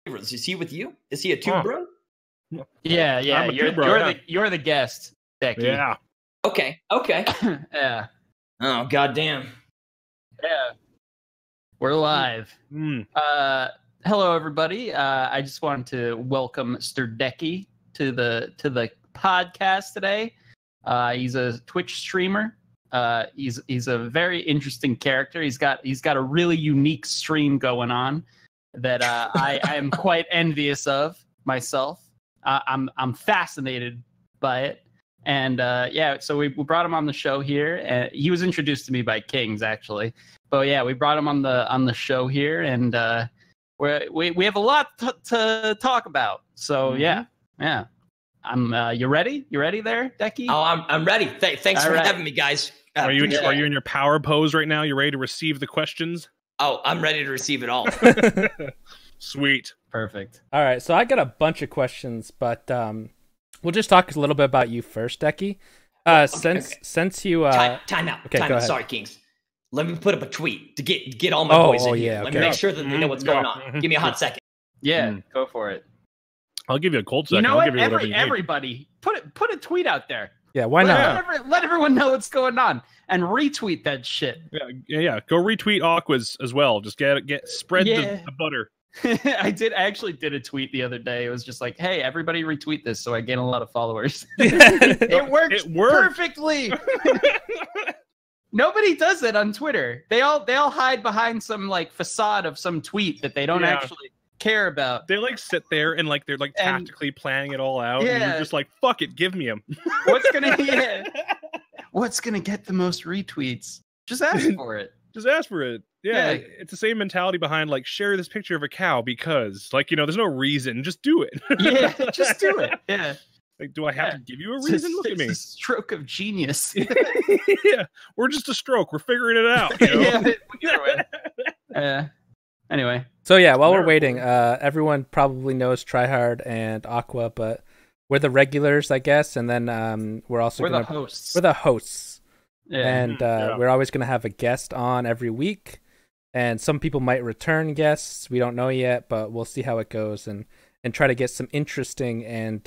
Is he with you? Is he a tube bro? Yeah. You're the guest, Decky. Yeah. Okay. Yeah. Oh, goddamn. Yeah. We're live. Hello, everybody. I just wanted to welcome Sterdekie to the podcast today. He's a Twitch streamer. He's a very interesting character. He's got a really unique stream going on that I am quite envious of myself. I'm fascinated by it. And so we brought him on the show here, and he was introduced to me by Kings, actually. But yeah, we brought him on the show here, and we have a lot to talk about. So yeah. You ready? You ready there, Decky? Oh, I'm ready. Thanks for having me, guys. Are you in your power pose right now? You ready to receive the questions? Oh, I'm ready to receive it all. Sweet. Perfect. All right, so I got a bunch of questions, but we'll just talk a little bit about you first, Decky. Since you time out. Okay, go ahead. Sorry, Kings. Let me put up a tweet to get all my boys in here. Yeah, Let me make sure that they know what's going on. Give me a hot second. Yeah, go for it. I'll give you a cold second. You know what? I'll give you whatever you need. Everybody, put a tweet out there. Yeah, why not? Let everyone know what's going on and retweet that shit. Yeah. Go retweet Aquas as well. Just spread the butter. I actually did a tweet the other day. It was just like, hey, everybody retweet this so I gain a lot of followers. It worked perfectly. Nobody does it on Twitter. They all hide behind some like facade of some tweet that they don't actually care about. They like sit there and like they're like tactically planning it all out. And you're just like, fuck it, give me them. What's gonna get the most retweets? Just ask for it. Just ask for it. Yeah, it's the same mentality behind like share this picture of a cow because like there's no reason. Just do it. Yeah, just do it. Yeah. Like, do I have to give you a reason? Look at me. It's a stroke of genius. Yeah, we're just a stroke. We're figuring it out. Yeah. Anyway. So yeah, while we're waiting, everyone probably knows Tryhard and Aqua, but we're the regulars, I guess, and then we're the hosts. We're the hosts. Yeah. And we're always going to have a guest on every week, and some people might return guests. We don't know yet, but we'll see how it goes and try to get some interesting and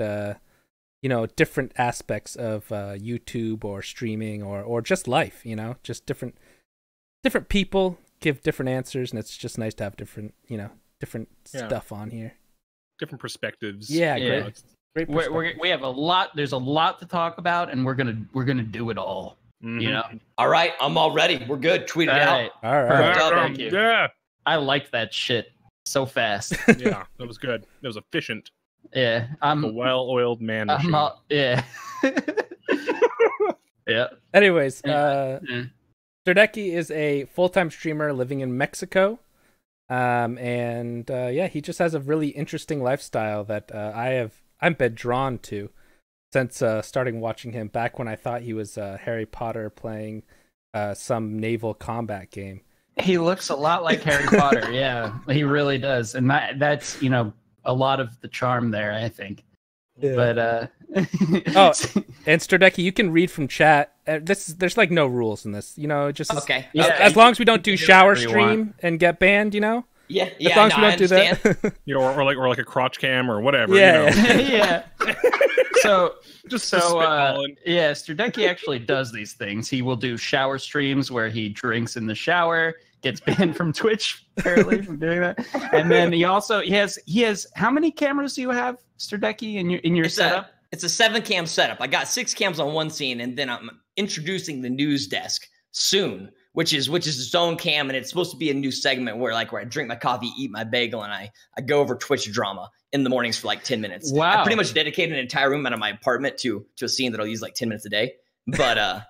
different aspects of YouTube or streaming or just life. Just different people give different answers, and it's just nice to have different stuff on here, different perspectives. Yeah. Great we have a lot. There's a lot to talk about, and we're gonna do it all. All right, I'm all ready. We're good. Tweet it out. All right. Thank you. Yeah. I liked that shit so fast. Yeah, that was good. That was efficient. Yeah, I'm a well-oiled man. Yeah. Yeah. Anyways, Sterdekie is a full-time streamer living in Mexico, and he just has a really interesting lifestyle that I've been drawn to since starting watching him back when I thought he was Harry Potter playing some naval combat game. He looks a lot like Harry Potter. Yeah, he really does, and that's a lot of the charm there, I think. Yeah. But and Sterdekie, you can read from chat. There's like no rules in this, just okay. As long as we don't do shower stream and get banned, Yeah. As long as we don't do that, or like a crotch cam or whatever. Yeah. So yeah, Sterdekie actually does these things. He will do shower streams where he drinks in the shower, gets banned from Twitch apparently from doing that. And then he has how many cameras do you have, Sterdekie, in your setup? It's a 7-cam setup. I got 6 cams on one scene, and then I'm introducing the news desk soon, which is its own cam, and it's supposed to be a new segment where I drink my coffee, eat my bagel, and I go over Twitch drama in the mornings for like 10 minutes. Wow. I pretty much dedicated an entire room out of my apartment to a scene that I'll use like 10 minutes a day. But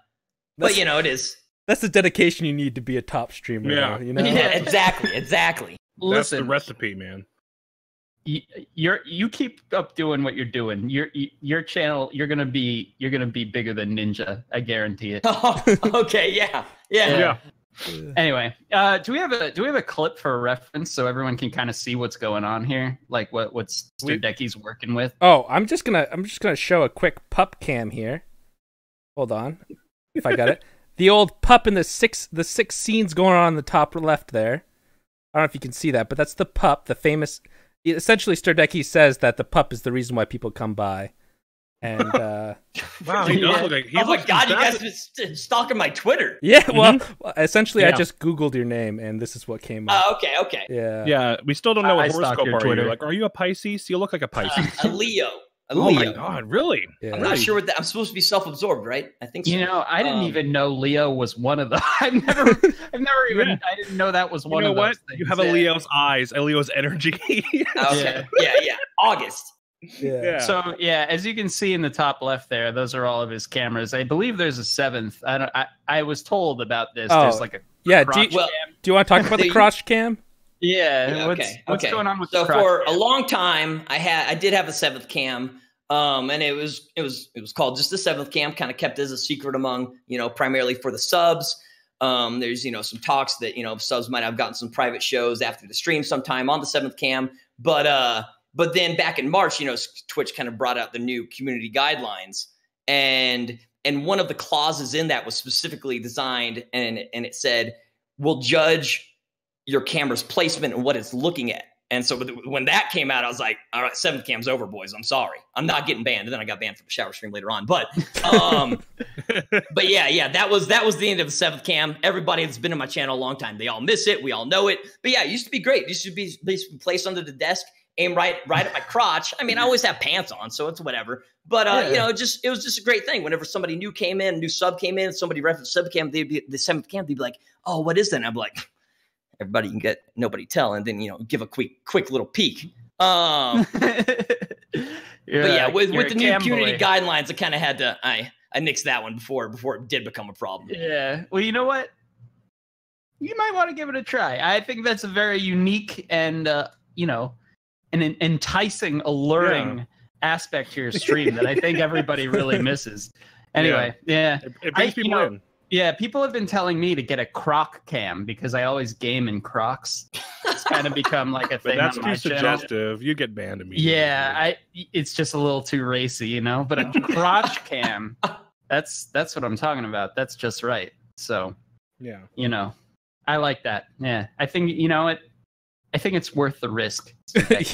it is. That's the dedication you need to be a top streamer. Yeah. Yeah, exactly. That's the recipe, man. You keep up doing what you're doing. Your channel, you're gonna be bigger than Ninja. I guarantee it. Oh, okay, yeah. Anyway, do we have a clip for a reference so everyone can kind of see what's going on here, like what Sterdekie's working with? Oh, I'm just gonna show a quick pup cam here. Hold on, if I got it. The old pup in the six scenes going on the top left there. I don't know if you can see that, but that's the pup, the famous essentially Sterdekie says that the pup is the reason why people come by. And wow, he does look like. Oh my god, you guys been stalking my Twitter. Yeah, well, essentially, I just Googled your name, and this is what came up. Okay. Yeah. We still don't know what horoscope are you. Like, are you a Pisces? You look like a Pisces. A Leo. Oh my god, really? Yeah. I'm not sure what that. I'm supposed to be self-absorbed, right? I think so. You know, I didn't even know Leo was one of the. I've never even. I didn't know that was one of those things. You have a Leo's eyes, a Leo's energy. Okay. Yeah. August. Yeah. So as you can see in the top left there, those are all of his cameras. I believe there's a seventh. I was told about this. There's like a crotch cam. Do you want to talk about the crotch cam? Yeah. What's going on with the crotch for cam? a long time, I did have a seventh cam, and it was called just the seventh cam. Kind of kept as a secret among primarily for the subs. There's some talks that subs might have gotten some private shows after the stream sometime on the seventh cam, But then back in March, Twitch kind of brought out the new community guidelines, and one of the clauses in that was specifically designed, and it said, "We'll judge your camera's placement and what it's looking at." And so when that came out, I was like, "All right, seventh cam's over, boys. I'm sorry, I'm not getting banned." And then I got banned from the shower stream later on, but yeah, that was the end of the seventh cam. Everybody that's been in my channel a long time, they all miss it. We all know it. But yeah, it used to be great. It used to be placed under the desk. Aim right at my crotch. I mean, I always have pants on, so it's whatever. But it was just a great thing. Whenever somebody new came in, new sub came in, somebody referenced sub cam, they'd be the seventh cam. They'd be like, "Oh, what is that?" And I'm like, "Everybody can get, nobody tell," and then give a quick little peek. But yeah, with the new community guidelines, I kind of had to I nixed that one before it did become a problem. Yeah. Well, you know what? You might want to give it a try. I think that's a very unique and an enticing, alluring aspect to your stream that I think everybody really misses. Anyway, it brings people in. Yeah, people have been telling me to get a croc cam because I always game in Crocs. It's kind of become like a thing. But that's on too my suggestive. Channel. You get banned immediately. Yeah, it's just a little too racy, But a crotch cam, that's what I'm talking about. That's just right. So yeah, I like that. Yeah, I think I think it's worth the risk. It's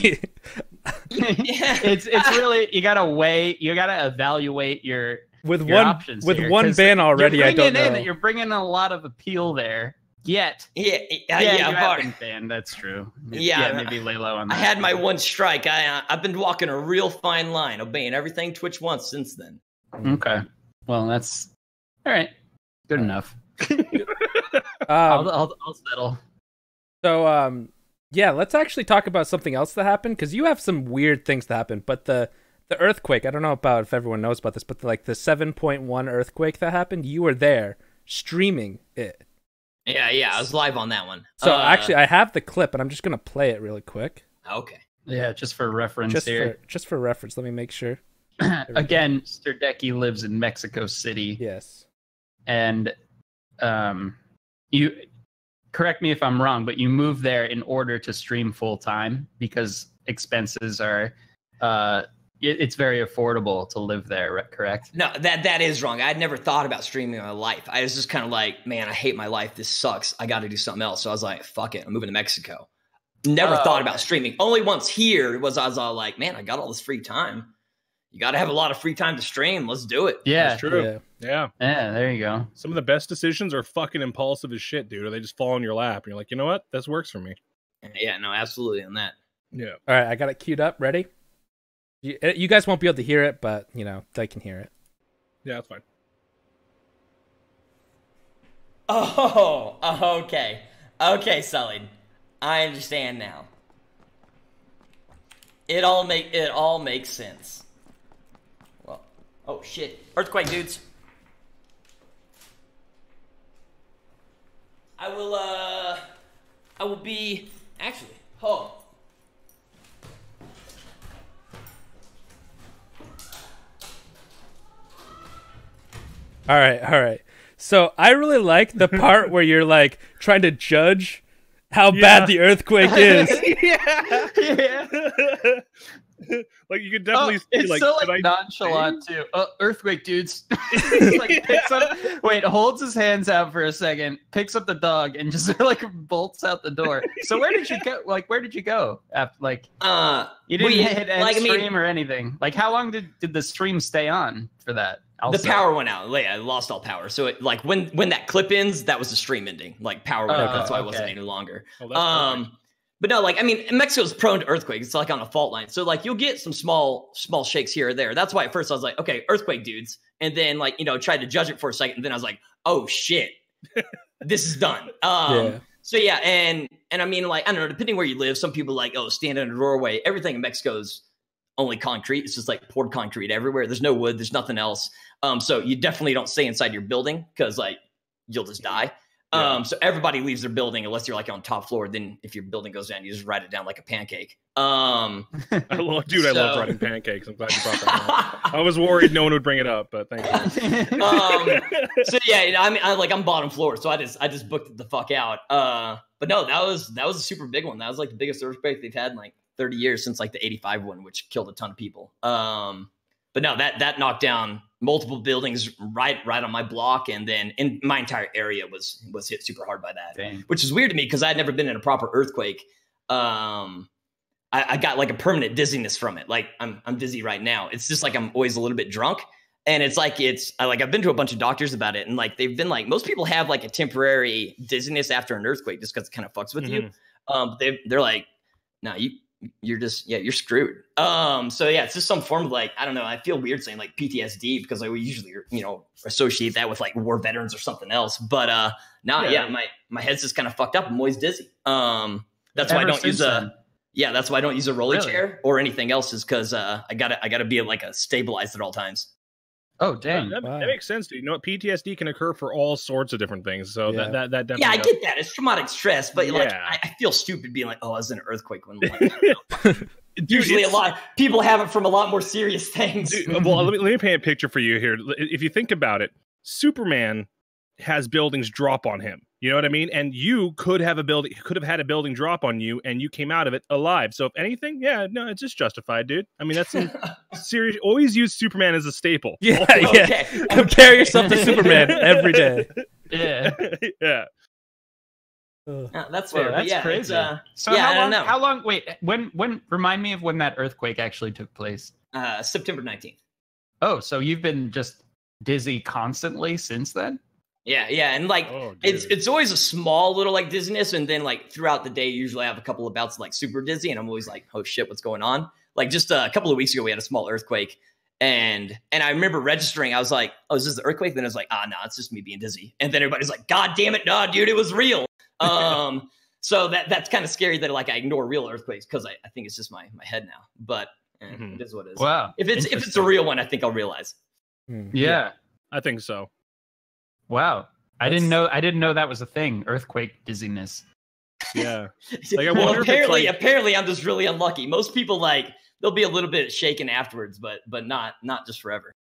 really, you gotta evaluate your options with one ban already. I don't know. You're bringing a lot of appeal there. Yet, you have been banned. That's true. Maybe lay low on that. I had my one strike. I've been walking a real fine line, obeying everything Twitch wants since then. Okay, well that's all right. Good enough. I'll settle. So yeah, let's actually talk about something else that happened, because you have some weird things that happened. But the earthquake, I don't know about if everyone knows about this, but the 7.1 earthquake that happened, you were there streaming it. Yeah, I was live on that one. So actually, I have the clip, and I'm just gonna play it really quick. Okay. Yeah, just for reference just for reference, let me make sure. Again, Sterdekie lives in Mexico City. Yes. And you correct me if I'm wrong, but you moved there in order to stream full time because expenses are it's very affordable to live there, correct? No, that is wrong. I'd never thought about streaming in my life. I was just kind of like, man, I hate my life. This sucks. I got to do something else. So I was like, fuck it. I'm moving to Mexico. Never thought about streaming. Only once here I was all like, man, I got all this free time. You got to have a lot of free time to stream. Let's do it. Yeah. That's true. Yeah, there you go. Some of the best decisions are fucking impulsive as shit, dude. Or they just fall in your lap. And you're like, you know what? This works for me. Yeah, no, absolutely on that. Yeah. All right, I got it queued up. Ready? You guys won't be able to hear it, but, they can hear it. Yeah, that's fine. Oh, okay. Okay, Sully. I understand now. It all makes sense. Well, oh shit. Earthquake, dudes. I will be actually. Oh. All right. So I really like the part where you're like trying to judge how bad the earthquake is. Yeah. Like you could definitely see, it's like, so like nonchalant too. Earthquake, dudes. Like holds his hands out for a second, picks up the dog, and just like bolts out the door. So where did you go? Like where did you go after? Like you didn't hit end stream or anything. Like how long did the stream stay on for that? Also. The power went out. I lost all power. So it, like when that clip ends, that was the stream ending. Like power went out. That's why it wasn't any longer. But no, like, I mean, Mexico's prone to earthquakes. It's like on a fault line. So like you'll get some small shakes here or there. That's why at first I was like, okay, earthquake dudes. And then like, tried to judge it for a second. And then I was like, oh shit, this is done. So yeah. And I mean, like, I don't know, depending where you live, some people like, oh, stand in a doorway. Everything in Mexico's only concrete. It's just like poured concrete everywhere. There's no wood. There's nothing else. So you definitely don't stay inside your building because like you'll just die. So everybody leaves their building unless you're like on top floor. Then if your building goes down, you just ride it down like a pancake. I love riding pancakes. I'm glad you brought that up. I was worried no one would bring it up, but thank you. So yeah, I mean, I'm bottom floor, so I just booked it the fuck out. But no, that was a super big one. That was like the biggest earthquake they've had in like 30 years since like the 85 one, which killed a ton of people. But no, that knocked down multiple buildings right on my block, and then in my entire area was hit super hard by that. Dang. Which is weird to me because I had never been in a proper earthquake. I got like a permanent dizziness from it. Like I'm dizzy right now. It's just like I'm always a little bit drunk, and it's like I've been to a bunch of doctors about it, and like they've been like most people have like a temporary dizziness after an earthquake just because it kind of fucks with you. They're like, no, you're screwed. So yeah, it's just some form of like, I don't know. I feel weird saying like PTSD because I usually, associate that with like war veterans or something else. But my head's just kind of fucked up. I'm always dizzy. That's why I don't use that's why I don't use a rolly chair or anything else is because I gotta be like a stabilized at all times. Oh dang! That makes sense, dude. You know what? PTSD can occur for all sorts of different things. So that definitely. Yeah, I get that. It's traumatic stress, but like I feel stupid being like, oh, I was in an earthquake when. Usually, a lot people have it from a lot more serious things. Dude, well, let me paint a picture for you here. If you think about it, Superman has buildings drop on him. You know what I mean? And you could have had a building drop on you, and you came out of it alive. So if anything, it's just justified, dude. I mean, that's serious. Always use Superman as a staple. Yeah. Compare yourself to Superman every day. Yeah. Yeah. That's fair. That's crazy. So how long? Wait, when? Remind me of when that earthquake actually took place. September 19th. Oh, so you've been just dizzy constantly since then? Yeah, and like it's always a small little like dizziness, and then like throughout the day, usually I have a couple of bouts of like super dizzy, and I'm always like, oh shit, what's going on? Like just a couple of weeks ago, we had a small earthquake, and I remember registering. I was like, oh, is this the earthquake? Then I was like, no, it's just me being dizzy. And then everybody's like, God damn it, no, dude, it was real. So that's kind of scary that like I ignore real earthquakes because I think it's just my head now. But it is what it is. Wow. If it's a real one, I think I'll realize. Yeah, I think so. Wow. I didn't know that was a thing. Earthquake dizziness. Yeah. Like, I well, apparently I'm just really unlucky. Most people like they'll be a little bit shaken afterwards, but not just forever.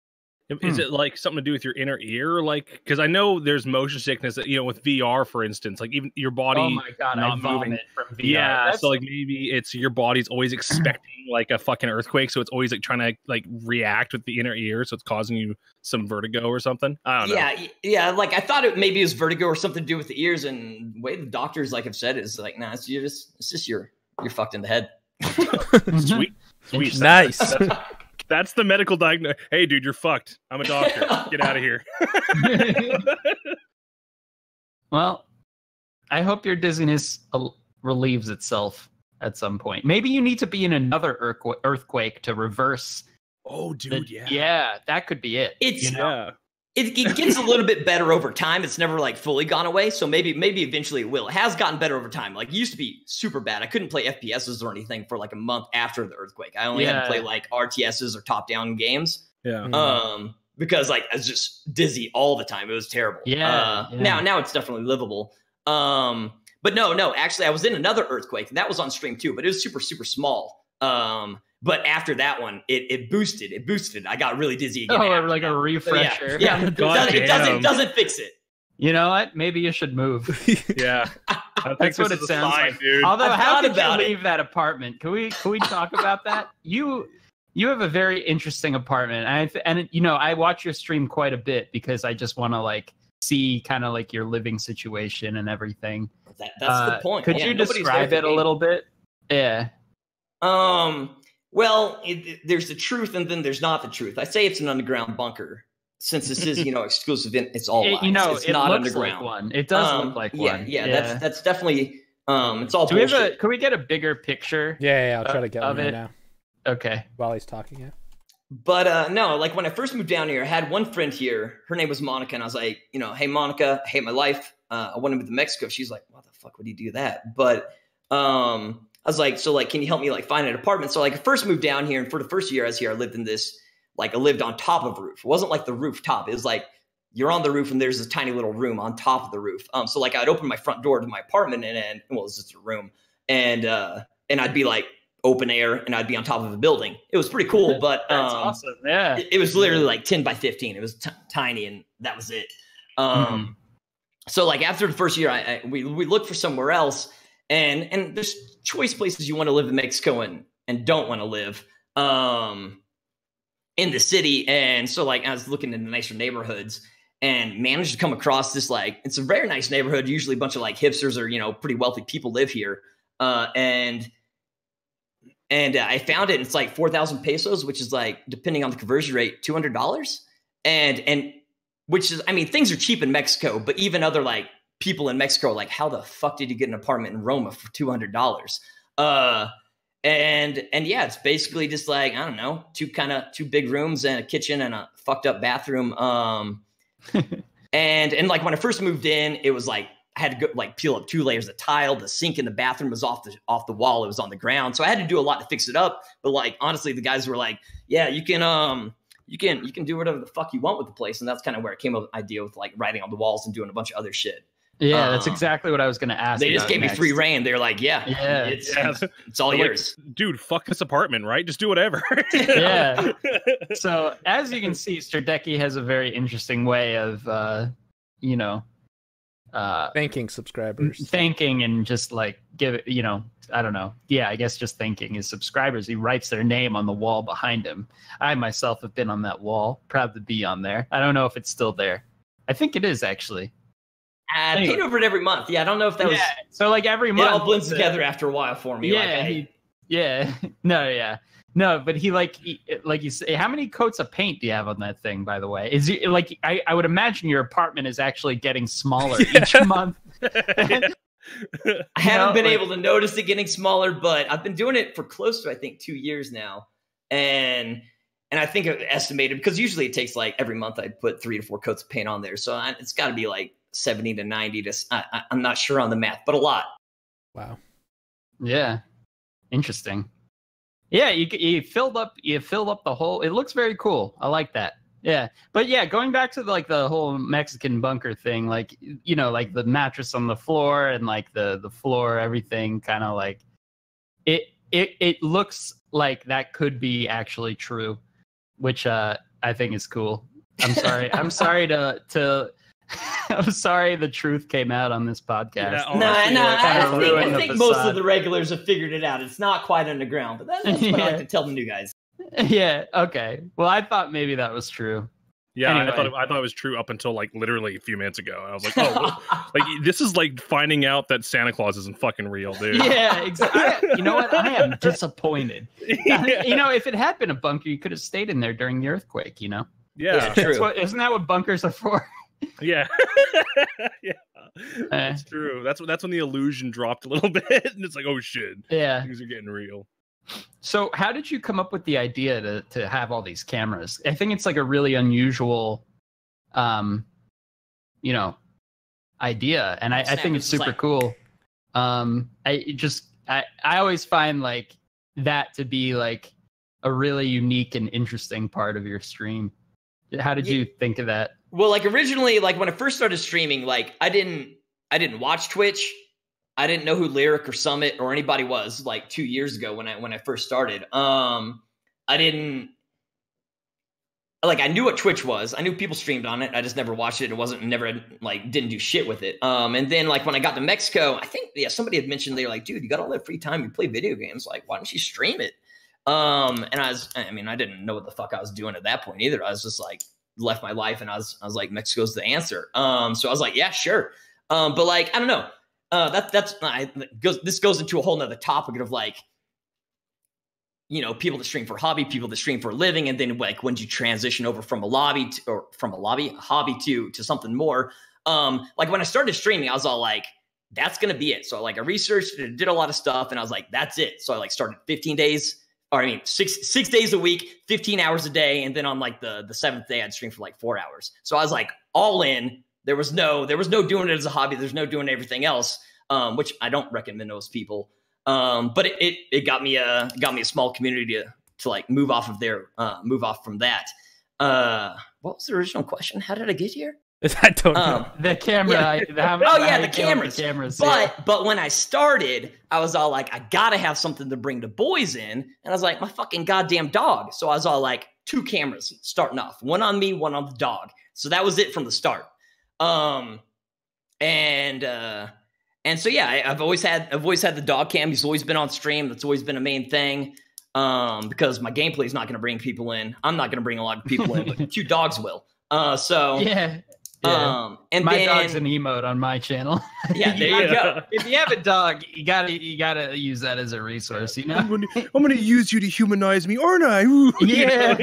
Is it like something to do with your inner ear? Like, because I know there's motion sickness that, with VR, for instance, like even your body. Oh my God, not I vomit moving. from VR. Yeah. So like maybe it's your body's always expecting like a fucking earthquake. So it's always like trying to like react with the inner ear. So it's causing you some vertigo or something. I don't know. Yeah. Like I thought it maybe was vertigo or something to do with the ears. And the way the doctors like have said it is like, nah, it's just you're fucked in the head. Sweet. Nice. That's the medical diagnosis. Hey, dude, you're fucked. I'm a doctor. Get out of here. Well, I hope your dizziness relieves itself at some point. Maybe you need to be in another earthquake to reverse. Oh, dude, Yeah, that could be it. It gets a little bit better over time. It's never like fully gone away. So maybe eventually it will. It has gotten better over time. Like it used to be super bad. I couldn't play FPSs or anything for like a month after the earthquake. I only had to play like RTSs or top down games. Yeah. Because like I was just dizzy all the time. It was terrible. Now it's definitely livable. But no, actually I was in another earthquake and that was on stream too, but it was super, super small. But after that one, it boosted. I got really dizzy again. Like a refresher. Yeah. It doesn't fix it. You know what? Maybe you should move. Yeah. That's what it sounds like. Dude. Although, how did you leave that apartment? Can we talk about that? You have a very interesting apartment, and you know, I watch your stream quite a bit because I just want to like see kind of like your living situation and everything. That's the point. Could you describe it a little bit? Yeah. Well, there's the truth, and then there's not the truth. I say it's an underground bunker. Since this is, exclusive, it's all lies. It's not underground. Like one. It does look like one. Yeah. That's definitely. It's all. Can we get a bigger picture? Yeah. I'll try to get one right now. Okay. While he's talking, yeah. But no, like when I first moved down here, I had one friend here. Her name was Monica, and I was like, hey Monica, I hate my life. I want to move to Mexico. She's like, why the fuck would you do that? But I was like, so like, can you help me like find an apartment? So like, I first moved down here, and for the first year I was here, I lived in this. Like I lived on top of a roof. It wasn't like the rooftop. It was like you're on the roof and there's this tiny little room on top of the roof. So like I'd open my front door to my apartment and well, it's just a room, and I'd be like open air and I'd be on top of a building. It was pretty cool, but that's awesome. Yeah, it was literally like 10 by 15. It was tiny, and that was it. So like after the first year, we looked for somewhere else, and there's choice places you want to live in Mexico and don't want to live. In the city. And so like I was looking into nicer neighborhoods and managed to come across this, like, it's a very nice neighborhood. Usually a bunch of like hipsters or, pretty wealthy people live here. And I found it. It's like 4,000 pesos, which is like, depending on the conversion rate, $200. And which is, I mean, things are cheap in Mexico, but even other like people in Mexico are like, how the fuck did you get an apartment in Roma for $200? And yeah, it's basically just like, I don't know, two big rooms and a kitchen and a fucked up bathroom. And like when I first moved in, it was like, I had to go like peel up 2 layers of tile. The sink in the bathroom was off the wall. It was on the ground. So I had to do a lot to fix it up. But like, honestly, the guys were like, yeah, you can do whatever the fuck you want with the place. And that's kind of where it came up with the idea with like writing on the walls and doing a bunch of other shit. Yeah, that's exactly what I was going to ask. They just gave me free reign. They're like, it's all yours. Like, dude, fuck this apartment, right? Just do whatever. Yeah. So as you can see, Sterdekie has a very interesting way of, thanking subscribers. Thanking and just like give it, I don't know. Yeah, I guess just thanking his subscribers. He writes their name on the wall behind him. I myself have been on that wall. Proud to be on there. I don't know if it's still there. I think it is actually. I paid over it every month. Yeah, I don't know if that was. So like every month, it all blends together after a while for me. No, but he like you say, how many coats of paint do you have on that thing? By the way, is it like I would imagine your apartment is actually getting smaller each month. I haven't been able to notice it getting smaller, but I've been doing it for close to, I think, 2 years now, and I think I've estimated, because usually it takes like every month I put 3 to 4 coats of paint on there, so it's got to be like 70 to 90 to I'm not sure on the math, but a lot. Wow. Yeah. Interesting. Yeah, you filled up the whole, it looks very cool. I like that. Yeah. But yeah, going back to like the whole Mexican bunker thing, like, like the mattress on the floor and like the floor, everything kind of like it looks like that could be actually true, which I think is cool. I'm sorry. I'm sorry the truth came out on this podcast. I think most of the regulars have figured it out. It's not quite underground, but that's what I like to tell the new guys. Yeah, okay. Well, I thought maybe that was true. Yeah, anyway. I thought it was true up until like literally a few minutes ago. I was like, oh, like this is like finding out that Santa Claus isn't fucking real, dude. Yeah, exactly. You know what? I am disappointed. If it had been a bunker, you could have stayed in there during the earthquake, Yeah, true. Isn't that what bunkers are for? Yeah. Yeah, that's true. That's when the illusion dropped a little bit, and it's like, oh shit, yeah, things are getting real. So how did you come up with the idea to have all these cameras? I think it's like a really unusual idea, and I think it's super cool. I always find like that to be like a really unique and interesting part of your stream. How did you think of that? Well, like originally, like when I first started streaming, like I didn't watch Twitch. I didn't know who Lyric or Summit or anybody was like 2 years ago when I first started. I didn't like I knew what Twitch was. I knew people streamed on it. I just never watched it. It wasn't never like didn't do shit with it. And then like when I got to Mexico, I think somebody had mentioned they were like, dude, you got all that free time. You play video games. Like, why don't you stream it? And I didn't know what the fuck I was doing at that point either. I was just like left my life and I was like, Mexico's the answer. So I was like, yeah, sure. But like, I don't know. This goes into a whole nother topic of like, you know, people that stream for hobby, people that stream for a living. And then like, when you transition over from a hobby to something more, like when I started streaming, I was all like, that's going to be it. So like I researched it, did a lot of stuff and I was like, that's it. So I like started 6 days a week, 15 hours a day. And then on like the 7th day, I'd stream for like 4 hours. So I was like all in. There was no doing it as a hobby. There's no doing everything else, which I don't recommend those people. But it got me a small community to like move off from that. What was the original question? How did I get here? I don't know. The camera. Yeah. The cameras. But when I started, I was all like, I gotta have something to bring the boys in, and I was like, my fucking goddamn dog. So I was all like, 2 cameras starting off, one on me, one on the dog. So that was it from the start. And so yeah, I've always had the dog cam. He's always been on stream. That's always been a main thing. Because my gameplay is not going to bring people in. I'm not going to bring a lot of people in, but 2 dogs will. Yeah. And my dog's an emote on my channel. Yeah, there you go. If you have a dog, you gotta use that as a resource. You know, I'm gonna use you to humanize me, aren't I? Ooh, yeah.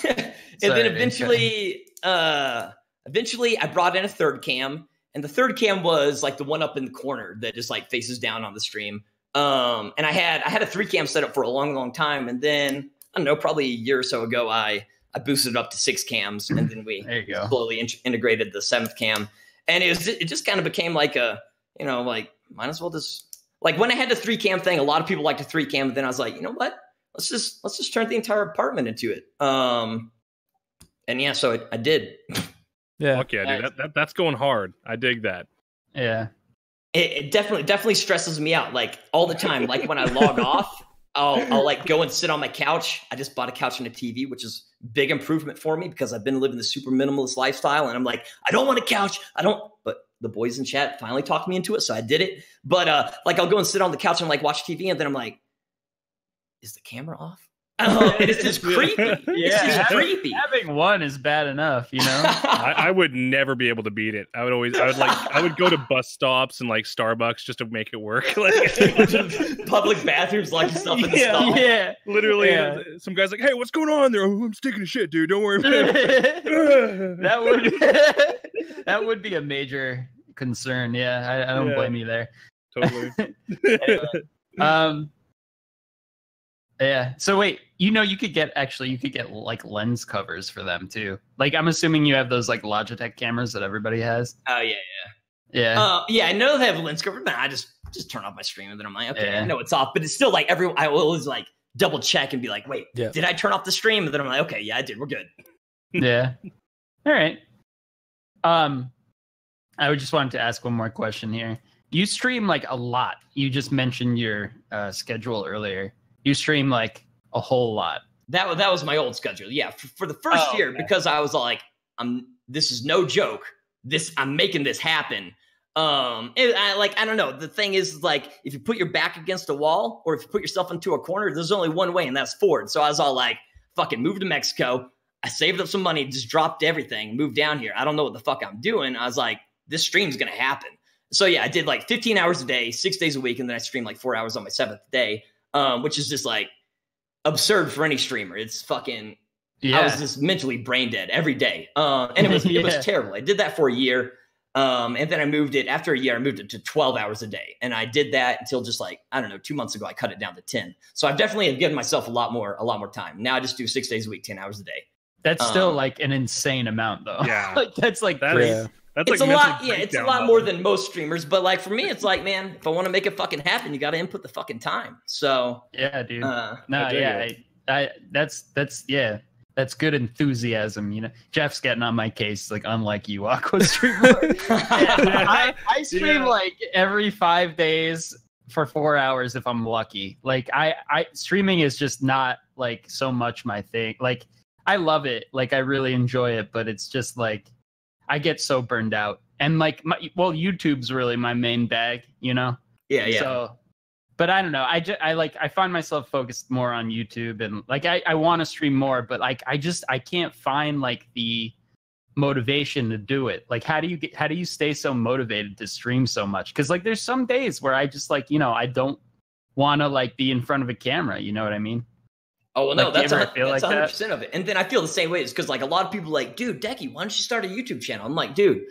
And then eventually, I brought in a 3rd cam, and the 3rd cam was like the one up in the corner that just like faces down on the stream. And I had a 3 cam set up for a long, long time, and then I don't know, probably a year or so ago, I boosted it up to 6 cams, and then we slowly integrated the 7th cam. And it just kind of became like a, you know, like might as well just like when I had the 3 cam thing, a lot of people liked the 3 cam, but then I was like, you know what? Let's just turn the entire apartment into it. And yeah, so I did. Yeah. Fuck yeah, dude. That's going hard. I dig that. Yeah. It definitely stresses me out like all the time. Like when I log off, I'll like go and sit on my couch. I just bought a couch and a TV, which is big improvement for me because I've been living the super minimalist lifestyle. And I'm like, I don't want a couch. But the boys in chat finally talked me into it. So I did it. But like I'll go and sit on the couch and like watch TV. And then I'm like, is the camera off? It's just creepy. Yeah, it's just creepy. Having one is bad enough, you know. I would never be able to beat it. I would go to bus stops and like Starbucks just to make it work. Like public bathrooms, like stuff in the stall. Yeah, literally. Yeah. Some guy's like, "Hey, what's going on there? Oh, I'm sticking a shit, dude. Don't worry about it." That would be a major concern. Yeah, I don't blame you there. Totally. Yeah. So wait, you could get like lens covers for them too. Like I'm assuming you have those like Logitech cameras that everybody has. Oh yeah. Yeah, I know they have a lens cover, but I just turn off my stream and then I'm like, okay, I know it's off, but it's still like I will always like double check and be like, wait, did I turn off the stream? And then I'm like, okay, yeah, I did. We're good. Yeah. All right. I just wanted to ask one more question here. You stream like a lot. You just mentioned your schedule earlier. You stream like a whole lot. That was my old schedule. Yeah, for the first year, because I was like, this is no joke. I'm making this happen. I don't know. The thing is, like, if you put your back against a wall or if you put yourself into a corner, there's only one way, and that's forward. So I was all like, fucking move to Mexico. I saved up some money, just dropped everything, moved down here. I don't know what the fuck I'm doing. I was like, this stream's gonna happen. So yeah, I did like 15 hours a day, 6 days a week, and then I streamed like 4 hours on my 7th day. Which is just like absurd for any streamer. It's fucking, I was just mentally brain dead every day. And it was terrible. I did that for a year. And then after a year, I moved it to 12 hours a day. And I did that until just like, I don't know, 2 months ago, I cut it down to 10. So I've definitely given myself a lot more time. Now I just do 6 days a week, 10 hours a day. That's still like an insane amount though. Yeah. Like that's like crazy. Yeah. That's it's like a lot. Yeah, it's a lot more than most streamers. But like for me, it's like, man, if I want to make it fucking happen, you got to input the fucking time. So yeah, dude. That's good enthusiasm. You know, Jeff's getting on my case, like unlike you, Aqua streamer. I stream like every 5 days for 4 hours if I'm lucky. Like I streaming is just not like so much my thing. Like I love it. Like I really enjoy it, but it's just like I get so burned out. And like YouTube's really my main bag, you know? Yeah. So but I don't know. I find myself focused more on YouTube, and like I want to stream more, but like I can't find like the motivation to do it. Like how do you stay so motivated to stream so much? Because like there's some days where I just like, you know, I don't want to like be in front of a camera, you know what I mean? Oh well, no, like, that's 100% of it. And then I feel the same way. It's because like a lot of people are like, dude, Decky, why don't you start a YouTube channel? I'm like, dude,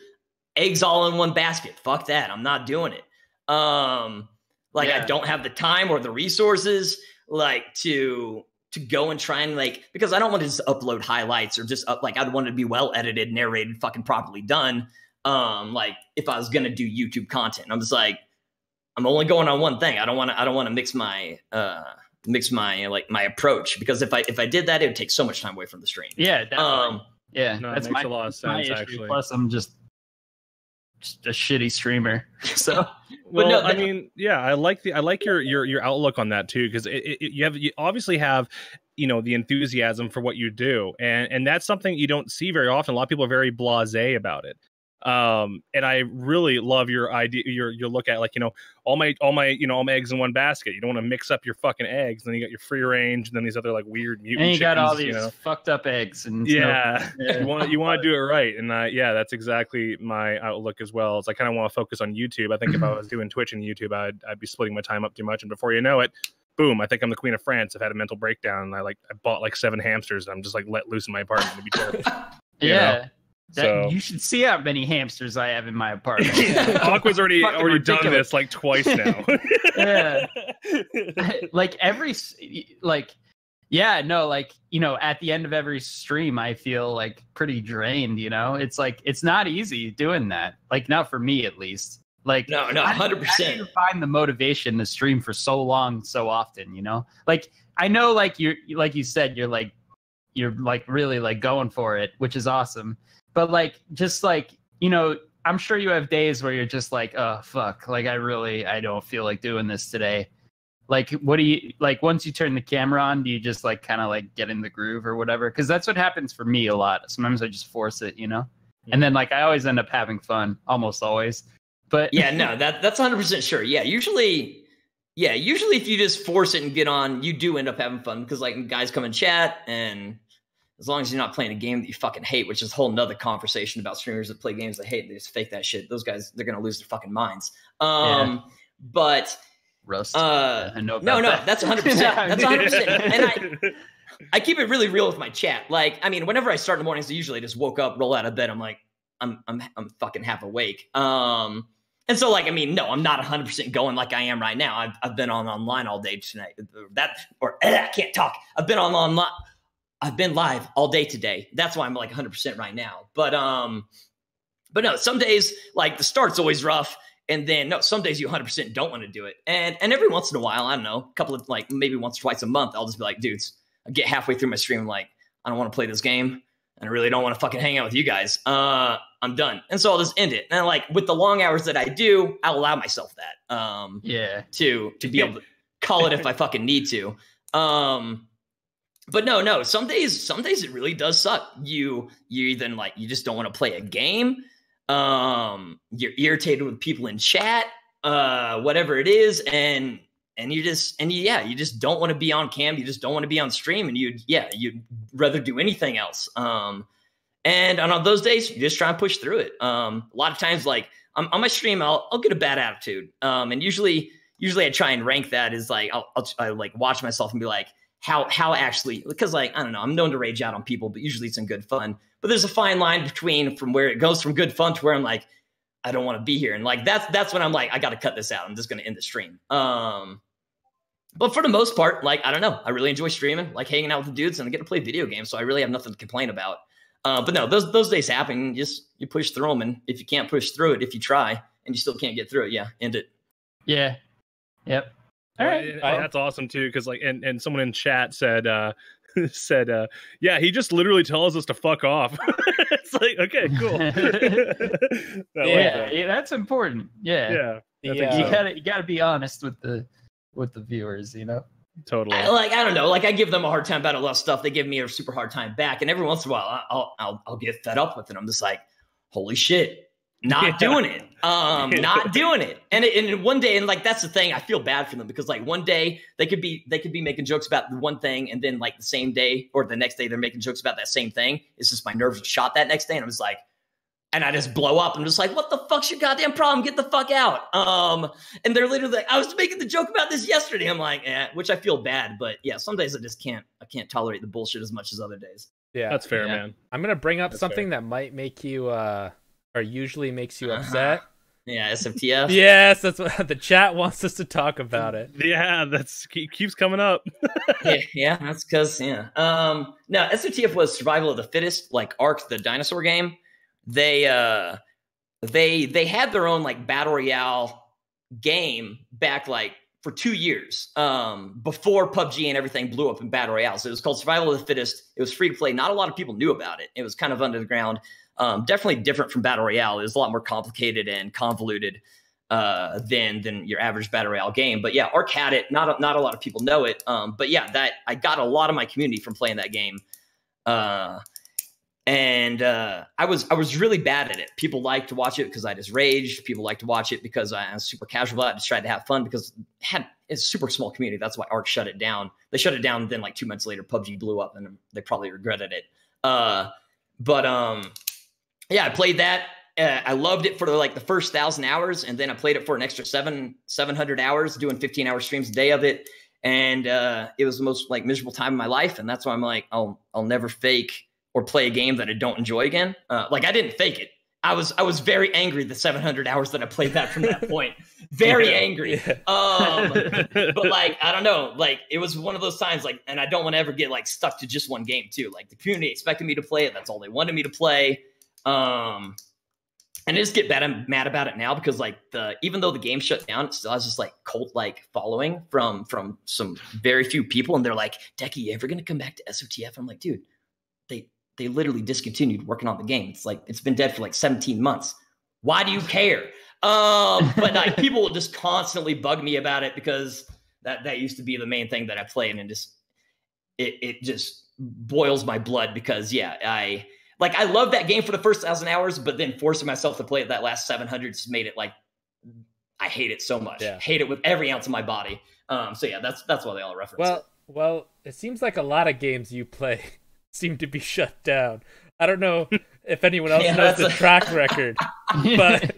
eggs all in one basket. Fuck that. I'm not doing it. I don't have the time or the resources like to go and try and like, because I don't want to just upload highlights or just up, like I'd want it to be well edited, narrated, fucking properly done. Like if I was going to do YouTube content, I'm just like, I'm only going on one thing. I don't want to mix my like my approach, because if I did that, it would take so much time away from the stream. Yeah. Definitely. No, that makes a lot of sense actually. Plus I'm just a shitty streamer. So, well, no, I mean, yeah, I like your outlook on that too, because you obviously have, you know, the enthusiasm for what you do, and that's something you don't see very often. A lot of people are very blasé about it. And I really love your idea, your look at like, you know, all my eggs in one basket. You don't want to mix up your fucking eggs. Then you got your free range, and then these other like weird mutant. And you got all these you know? fucked up eggs, and you want to do it right. And that's exactly my outlook as well. It's I kind of want to focus on YouTube. I think if I was doing Twitch and YouTube, I'd be splitting my time up too much, and before you know it, boom, I think I'm the Queen of France. I've had a mental breakdown, and I bought like 7 hamsters, and I'm just like let loose in my apartment to be terrible. Yeah. You should see how many hamsters I have in my apartment. Aqua's already done this like twice now. Yeah. Like you know, at the end of every stream, I feel like pretty drained, you know? It's like, it's not easy doing that. Like, not for me, at least. Like, no, 100%. How do you find the motivation to stream for so long, so often, you know? Like, I know, like, you said, you're really like going for it, which is awesome. But like, just like, you know, I'm sure you have days where you're just like, oh, fuck. Like, I don't feel like doing this today. Like, what do you, like, once you turn the camera on, do you just like kind of like get in the groove or whatever? Because that's what happens for me a lot. Sometimes I just force it, you know? Yeah. And then like, I always end up having fun, almost always. But yeah, no, that's 100% sure. Yeah, usually if you just force it and get on, you do end up having fun, because like guys come and chat, and as long as you're not playing a game that you fucking hate, which is a whole nother conversation about streamers that play games they hate, they just fake that shit. Those guys, they're going to lose their fucking minds. But Rust. I know about that. That's 100%. That's 100%. And I keep it really real with my chat. Like, I mean, whenever I start in the mornings, I usually just woke up, roll out of bed. I'm like, I'm fucking half awake. And so like, I mean, no, I'm not 100% going like I am right now. I've been online all day tonight. I can't talk. I've been live all day today. That's why I'm like 100% right now. But no, some days like the start's always rough, and then no, some days you 100% don't want to do it. And every once in a while, I don't know, a couple of like maybe once or twice a month, I'll just be like, dudes, I get halfway through my stream, like, I don't want to play this game, and I really don't want to fucking hang out with you guys. I'm done. And so I'll just end it. And like with the long hours that I do, I'll allow myself that. To be able to call it if I fucking need to. But no, some days it really does suck. You either like, you just don't want to play a game. You're irritated with people in chat, whatever it is. And you just don't want to be on cam. You just don't want to be on stream, and you'd rather do anything else. And on those days, you just try and push through it. A lot of times, like on my stream, I'll get a bad attitude. And usually I try and rank that as like, I like watch myself and be like, how actually, because like, I don't know, I'm known to rage out on people, but usually it's in good fun. But there's a fine line between from where it goes from good fun to where I'm like, I don't want to be here. And like, that's when I'm like, I got to cut this out. I'm just going to end the stream. But for the most part, like, I don't know, I really enjoy streaming, like hanging out with the dudes, and I get to play video games. So I really have nothing to complain about. But no, those days happen. You push through them. And if you can't push through it, if you try and you still can't get through it, end it. Yeah. Yep. All right. That's awesome too, because like, and someone in chat said, yeah, he just literally tells us to fuck off. It's like, okay, cool. Yeah, that's important. Yeah. You gotta be honest with the viewers, you know. Totally. I don't know. Like, I give them a hard time about a lot of stuff. They give me a super hard time back, and every once in a while, I'll get fed up with it. I'm just like, holy shit, not doing it. Not doing it. And one day, and like that's the thing. I feel bad for them because like one day they could be making jokes about the one thing, and then like the same day or the next day they're making jokes about that same thing. It's just my nerves are shot that next day, and I'm just like. And I just blow up. I'm just like, what the fuck's your goddamn problem? Get the fuck out. And they're literally like, I was making the joke about this yesterday. I'm like, which I feel bad. But yeah, some days I can't tolerate the bullshit as much as other days. Yeah. That's fair, man. I'm going to bring up something that might make you, or usually makes you upset. Yeah, SFTF. Yes, that's what the chat wants us to talk about it. Yeah, keeps coming up. yeah, that's because, No, SFTF was Survival of the Fittest, like Ark, the dinosaur game. They had their own like battle royale game back like for 2 years before PUBG and everything blew up in battle royale. So it was called Survival of the Fittest. It was free to play. Not a lot of people knew about it. It was kind of under the ground. Definitely different from battle royale. It was a lot more complicated and convoluted than your average battle royale game. But yeah, Ark had it. Not a lot of people know it. But yeah, that I got a lot of my community from playing that game. And I was really bad at it. People liked to watch it because I just raged. People liked to watch it because I was super casual. I just tried to have fun because it's a super small community. That's why Ark shut it down. They shut it down. Then like 2 months later, PUBG blew up and they probably regretted it. Yeah, I played that. I loved it for like the first 1,000 hours. And then I played it for an extra 700 hours, doing 15-hour streams a day of it. And it was the most like miserable time of my life. And that's why I'm like, I'll never fake or play a game that I don't enjoy again. Like I didn't fake it. I was very angry the 700 hours that I played that from that point. Very angry. But like, I don't know, like it was one of those times like, and I don't want to ever get like stuck to just one game too. Like the community expected me to play it. That's all they wanted me to play. And I just get mad about it now because like even though the game shut down, it still has this like cult like following from some very few people. And they're like, Decky, you ever going to come back to SOTF? I'm like, dude, they literally discontinued working on the game. It's like, it's been dead for like 17 months. Why do you care? But like people will just constantly bug me about it because that used to be the main thing that I played. And just, it just boils my blood because yeah, I love that game for the first 1,000 hours, but then forcing myself to play it that last 700 just made it like, I hate it so much. Yeah. Hate it with every ounce of my body. So yeah, that's why they all reference it. Well, it seems like a lot of games you play seem to be shut down. I don't know if anyone else knows the track record, but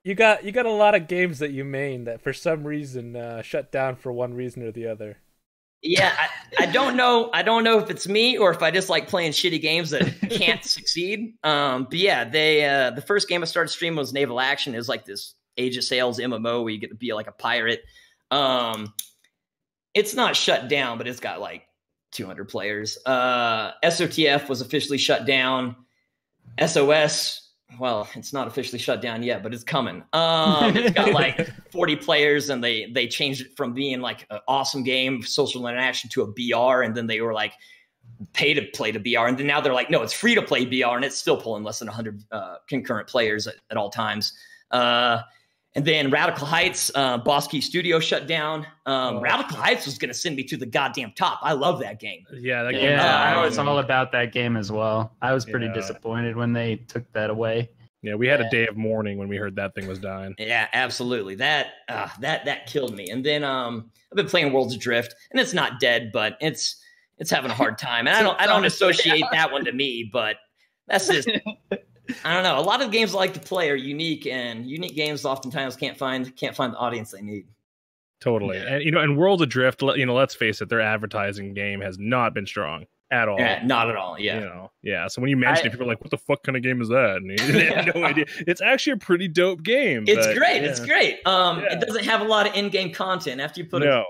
you got a lot of games that you main that for some reason shut down for one reason or the other. Yeah, I don't know. I don't know if it's me or if I just like playing shitty games that can't succeed. But yeah, the first game I started streaming was Naval Action. It was like this Age of Sails MMO where you get to be like a pirate. It's not shut down, but it's got like 200 players. SOTF was officially shut down. SOS, well, it's not officially shut down yet, but it's coming. It's got like 40 players, and they changed it from being like an awesome game, social interaction, to a BR, and then they were like pay to play the BR, and then now they're like, no, it's free to play BR, and it's still pulling less than 100 concurrent players at all times. And then Radical Heights, Boss Key Studio shut down. Radical Heights was going to send me to the goddamn top. I love that game. Yeah, that game. I was all about that game as well. I was pretty disappointed when they took that away. Yeah, we had a day of mourning when we heard that thing was dying. Yeah, absolutely. That killed me. And then I've been playing Worlds Adrift, and it's not dead, but it's having a hard time. And I don't associate that one to me, but that's just. I don't know. A lot of games I like to play are unique, and unique games oftentimes can't find the audience they need. Totally. And and World Adrift, let's face it, their advertising game has not been strong at all. Not at all. Yeah. So when you mention it, people are like, "What the fuck kind of game is that?" And they have no idea. It's actually a pretty dope game. It's great. Yeah. It's great. It doesn't have a lot of in-game content. After you put a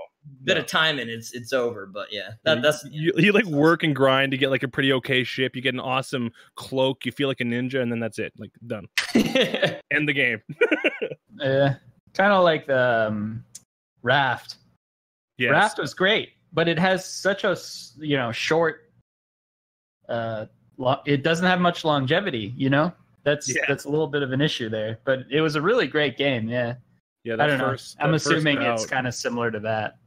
bit of time in, it's over. But yeah, that's you like work and grind to get like a pretty okay ship. You get an awesome cloak. You feel like a ninja, and then that's it. Like done. End the game. Yeah, kind of like the Raft. Yes. Raft was great, but it has such a short. It doesn't have much longevity. That's a little bit of an issue there. But it was a really great game. Yeah. Yeah, I don't know. I'm assuming it's kind of similar to that.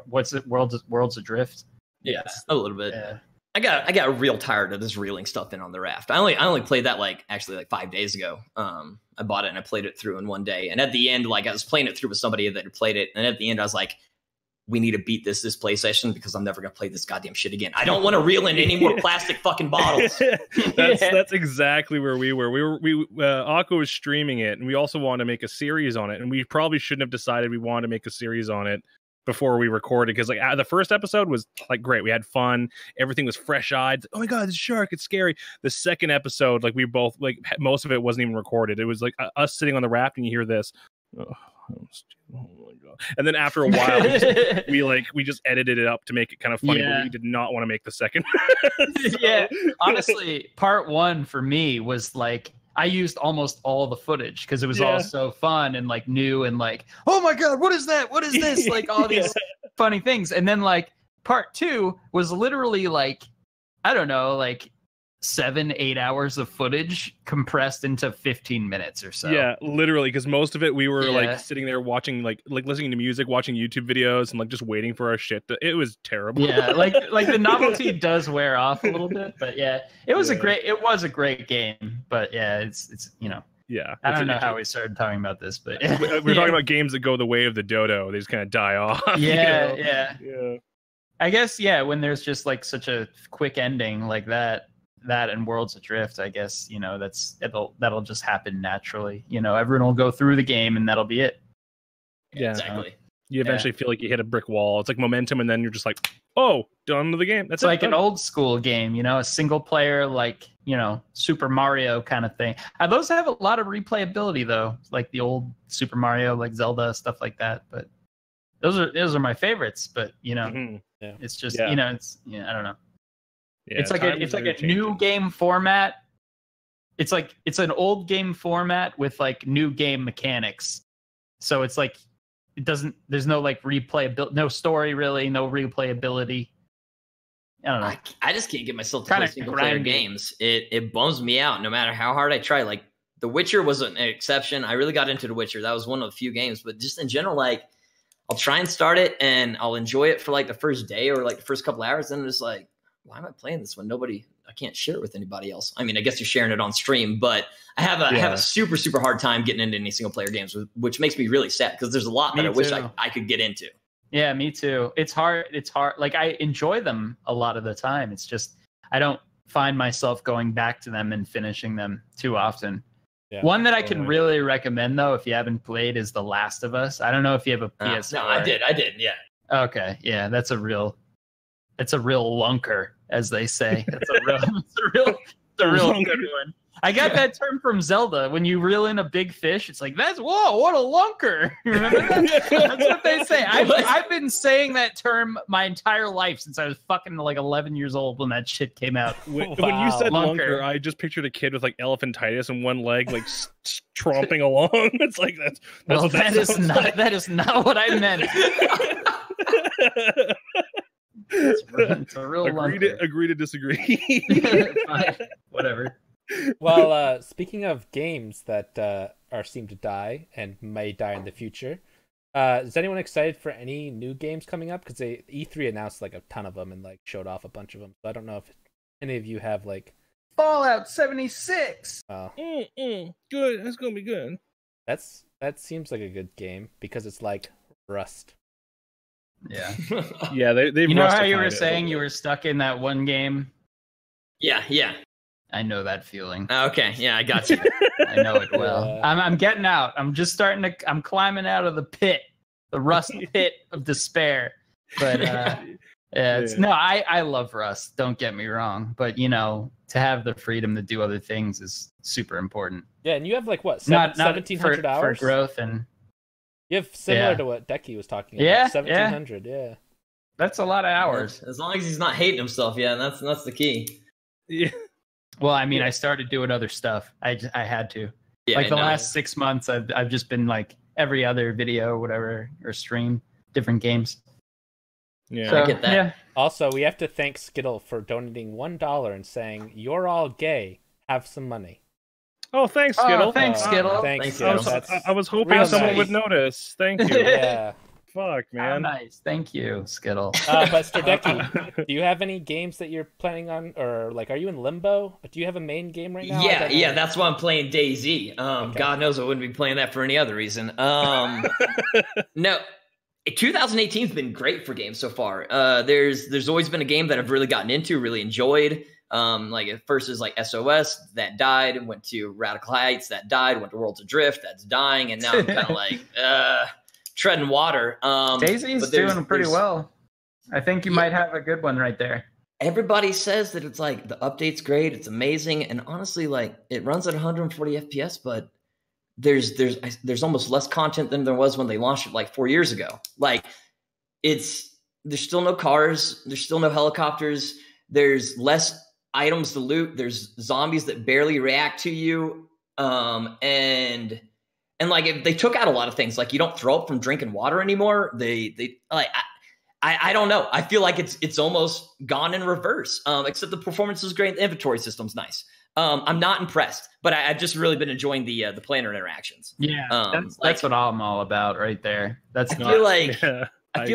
What's it? Worlds Adrift. Yes, a little bit. Yeah. I got real tired of just reeling stuff in on the raft. I only played that like 5 days ago. I bought it and I played it through in one day. And at the end, like I was playing it through with somebody that had played it. And at the end, I was like, we need to beat this play session because I'm never gonna play this goddamn shit again. I don't want to reel in any more plastic fucking bottles. That's exactly where we were. Aqua was streaming it, and we also wanted to make a series on it. And we probably shouldn't have decided we wanted to make a series on it before we recorded, because like the first episode was like great. We had fun. Everything was fresh-eyed. Oh my god, this shark! It's scary. The second episode, like we both like most of it wasn't even recorded. It was like us sitting on the raft, and you hear this. Oh my god! And then after a while, we just edited it up to make it kind of funny. But we did not want to make the second. Yeah, honestly, part one for me was like I used almost all the footage because it was all so fun and like new and like, oh my god, what is that? What is this? Like all these funny things. And then like part two was literally like, I don't know, like 7-8 hours of footage compressed into 15 minutes or so. Yeah, literally, because most of it we were like sitting there watching like listening to music, watching YouTube videos, and like just waiting for our shit. It was terrible. Yeah, like the novelty does wear off a little bit, but it was a great game. But it's I don't know how we started talking about this, but we're talking about games that go the way of the dodo. They just kind of die off. Yeah. I guess when there's just like such a quick ending like that and Worlds Adrift, I guess, that'll just happen naturally. Everyone will go through the game and that'll be it. Yeah, exactly. You eventually feel like you hit a brick wall. It's like momentum, and then you're just like, oh, done with the game. That's like an old school game, a single player, like, Super Mario kind of thing. Those have a lot of replayability though, like the old Super Mario, like Zelda, stuff like that. But those are my favorites. But it's just I don't know. Yeah, it's like a new game format. It's an old game format with like new game mechanics. So it's like there's no like replayability, no story really, no replayability. I don't know. I just can't get myself to play single player games. It bums me out no matter how hard I try. Like The Witcher was an exception. I really got into The Witcher. That was one of the few games, but just in general, like I'll try and start it and I'll enjoy it for like the first day or like the first couple hours, and it's like, why am I playing this when I can't share it with anybody else? I mean, I guess you're sharing it on stream, but I have a super, super hard time getting into any single player games, which makes me really sad because there's a lot that I wish I could get into. Yeah, me too. It's hard. Like I enjoy them a lot of the time. It's just, I don't find myself going back to them and finishing them too often. Yeah, one that I can really recommend though, if you haven't played, is The Last of Us. I don't know if you have a PS4. No, I did. Yeah. Okay. Yeah. It's a real lunker, as they say. It's a real good one. I got that term from Zelda. When you reel in a big fish, it's like, whoa, what a lunker. Remember that? That's what they say. I've been saying that term my entire life since I was fucking like 11 years old when that shit came out. When you said lunker, I just pictured a kid with like elephantitis and one leg like tromping along. It's like that is not what I meant. It's a real agree to disagree. Fine. Whatever. Well, speaking of games that seem to die and may die in the future, is anyone excited for any new games coming up? Because E3 announced like a ton of them and like showed off a bunch of them. So I don't know if any of you have like Fallout 76. Good. That's gonna be good. That seems like a good game because it's like Rust. Yeah. Yeah, they you know how you were saying you were stuck in that one game? Yeah. I know that feeling. Okay, yeah, I got you. I know it well. I'm getting out. I'm climbing out of the pit, the Rust pit of despair. But I love Rust. Don't get me wrong. But to have the freedom to do other things is super important. Yeah, and you have like what, 1,700 hours for growth, and you have similar to what Decky was talking about. 1,700. Yeah, that's a lot of hours. As long as he's not hating himself, that's the key. Yeah. Well, I mean, I started doing other stuff. I had to. Yeah, like the last 6 months, I've just been like every other video, whatever, or stream, different games. Yeah, so, I get that. Yeah. Also, we have to thank Skittle for donating $1 and saying, "You're all gay. Have some money." Oh, thanks, Skittle. Thanks, Skittle. Thanks, Skittle. I was hoping real someone nice. would notice. Thank you. Yeah. Fuck, man. Nice. Thank you, Skittle. But Sterdekie, do you have any games that you're planning on, or like, are you in limbo? Do you have a main game right now? Yeah, that's why I'm playing DayZ. Okay. God knows I wouldn't be playing that for any other reason. No, 2018 has been great for games so far. There's always been a game that I've really gotten into, really enjoyed. Like at first is like SOS that died, went to Radical Heights that died, went to Worlds Adrift that's dying, and now I'm kind of like treading water. DayZ's doing pretty well. I think you might have a good one right there. Everybody says that it's like the update's great, it's amazing, and honestly, like it runs at 140 FPS, but there's almost less content than there was when they launched it like 4 years ago. Like there's still no cars, there's still no helicopters, there's less items to loot, there's zombies that barely react to you, and like if they took out a lot of things, like you don't throw up from drinking water anymore. They like I don't know. I feel like it's almost gone in reverse. Except the performance is great, the inventory system's nice. I'm not impressed, but I've just really been enjoying the player interactions. Yeah, that's what I'm all about right there. I feel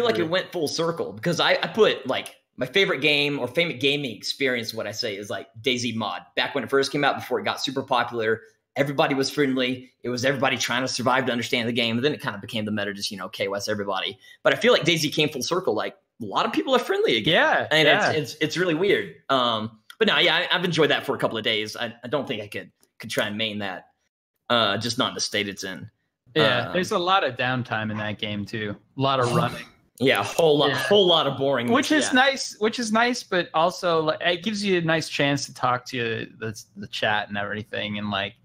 like it went full circle because I put like my favorite game or favorite gaming experience. What I say is like DayZ mod back when it first came out before it got super popular. Everybody was friendly. It was everybody trying to survive to understand the game. And then it kind of became the meta, just, KOS everybody. But I feel like DayZ came full circle. Like a lot of people are friendly again. Yeah. And it's really weird. But no, yeah, I've enjoyed that for a couple of days. I don't think I could try and main that. Just not in the state it's in. Yeah. There's a lot of downtime in that game too. A lot of running. Yeah, a whole lot of boring. Which is nice, but also like, it gives you a nice chance to talk to the chat and everything, and like,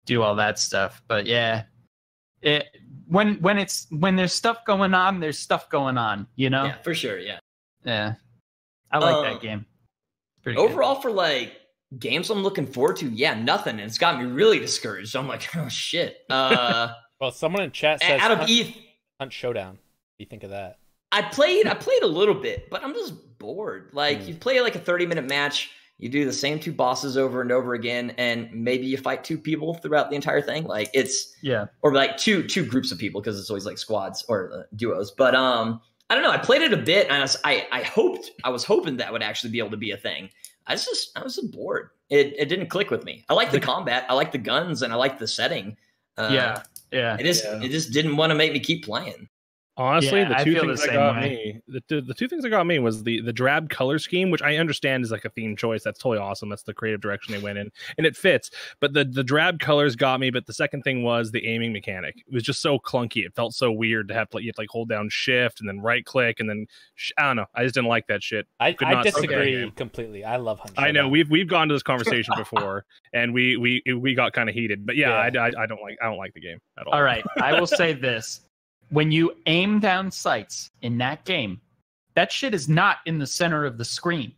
do all that stuff. But yeah, when there's stuff going on, there's stuff going on, Yeah, for sure. Yeah. I like that game. Pretty overall good. For like games I'm looking forward to, nothing. And it's got me really discouraged. I'm like, oh shit. Well, someone in chat says out of ETH Hunt Showdown. What do you think of that? I played a little bit, but I'm just bored. Like you play like a 30-minute match, you do the same two bosses over and over again, and maybe you fight two people throughout the entire thing. Like or like two groups of people, because it's always like squads or duos. But I don't know. I played it a bit, and I was hoping that would actually be able to be a thing. I was just bored. It didn't click with me. I like the combat, I like the guns, and I like the setting. It just didn't want to make me keep playing. Honestly, the two things that got me was the drab color scheme, which I understand is like a theme choice. That's totally awesome. That's the creative direction they went in, and it fits. But the drab colors got me. But the second thing was the aiming mechanic. It was just so clunky. It felt so weird to have to hold down shift and then right click and then I don't know. I just didn't like that shit. I disagree completely. I love Hunt Showdown. I know we've gone to this conversation before, and we got kind of heated. But I don't like the game at all. All right, I will say this. When you aim down sights in that game, that shit is not in the center of the screen.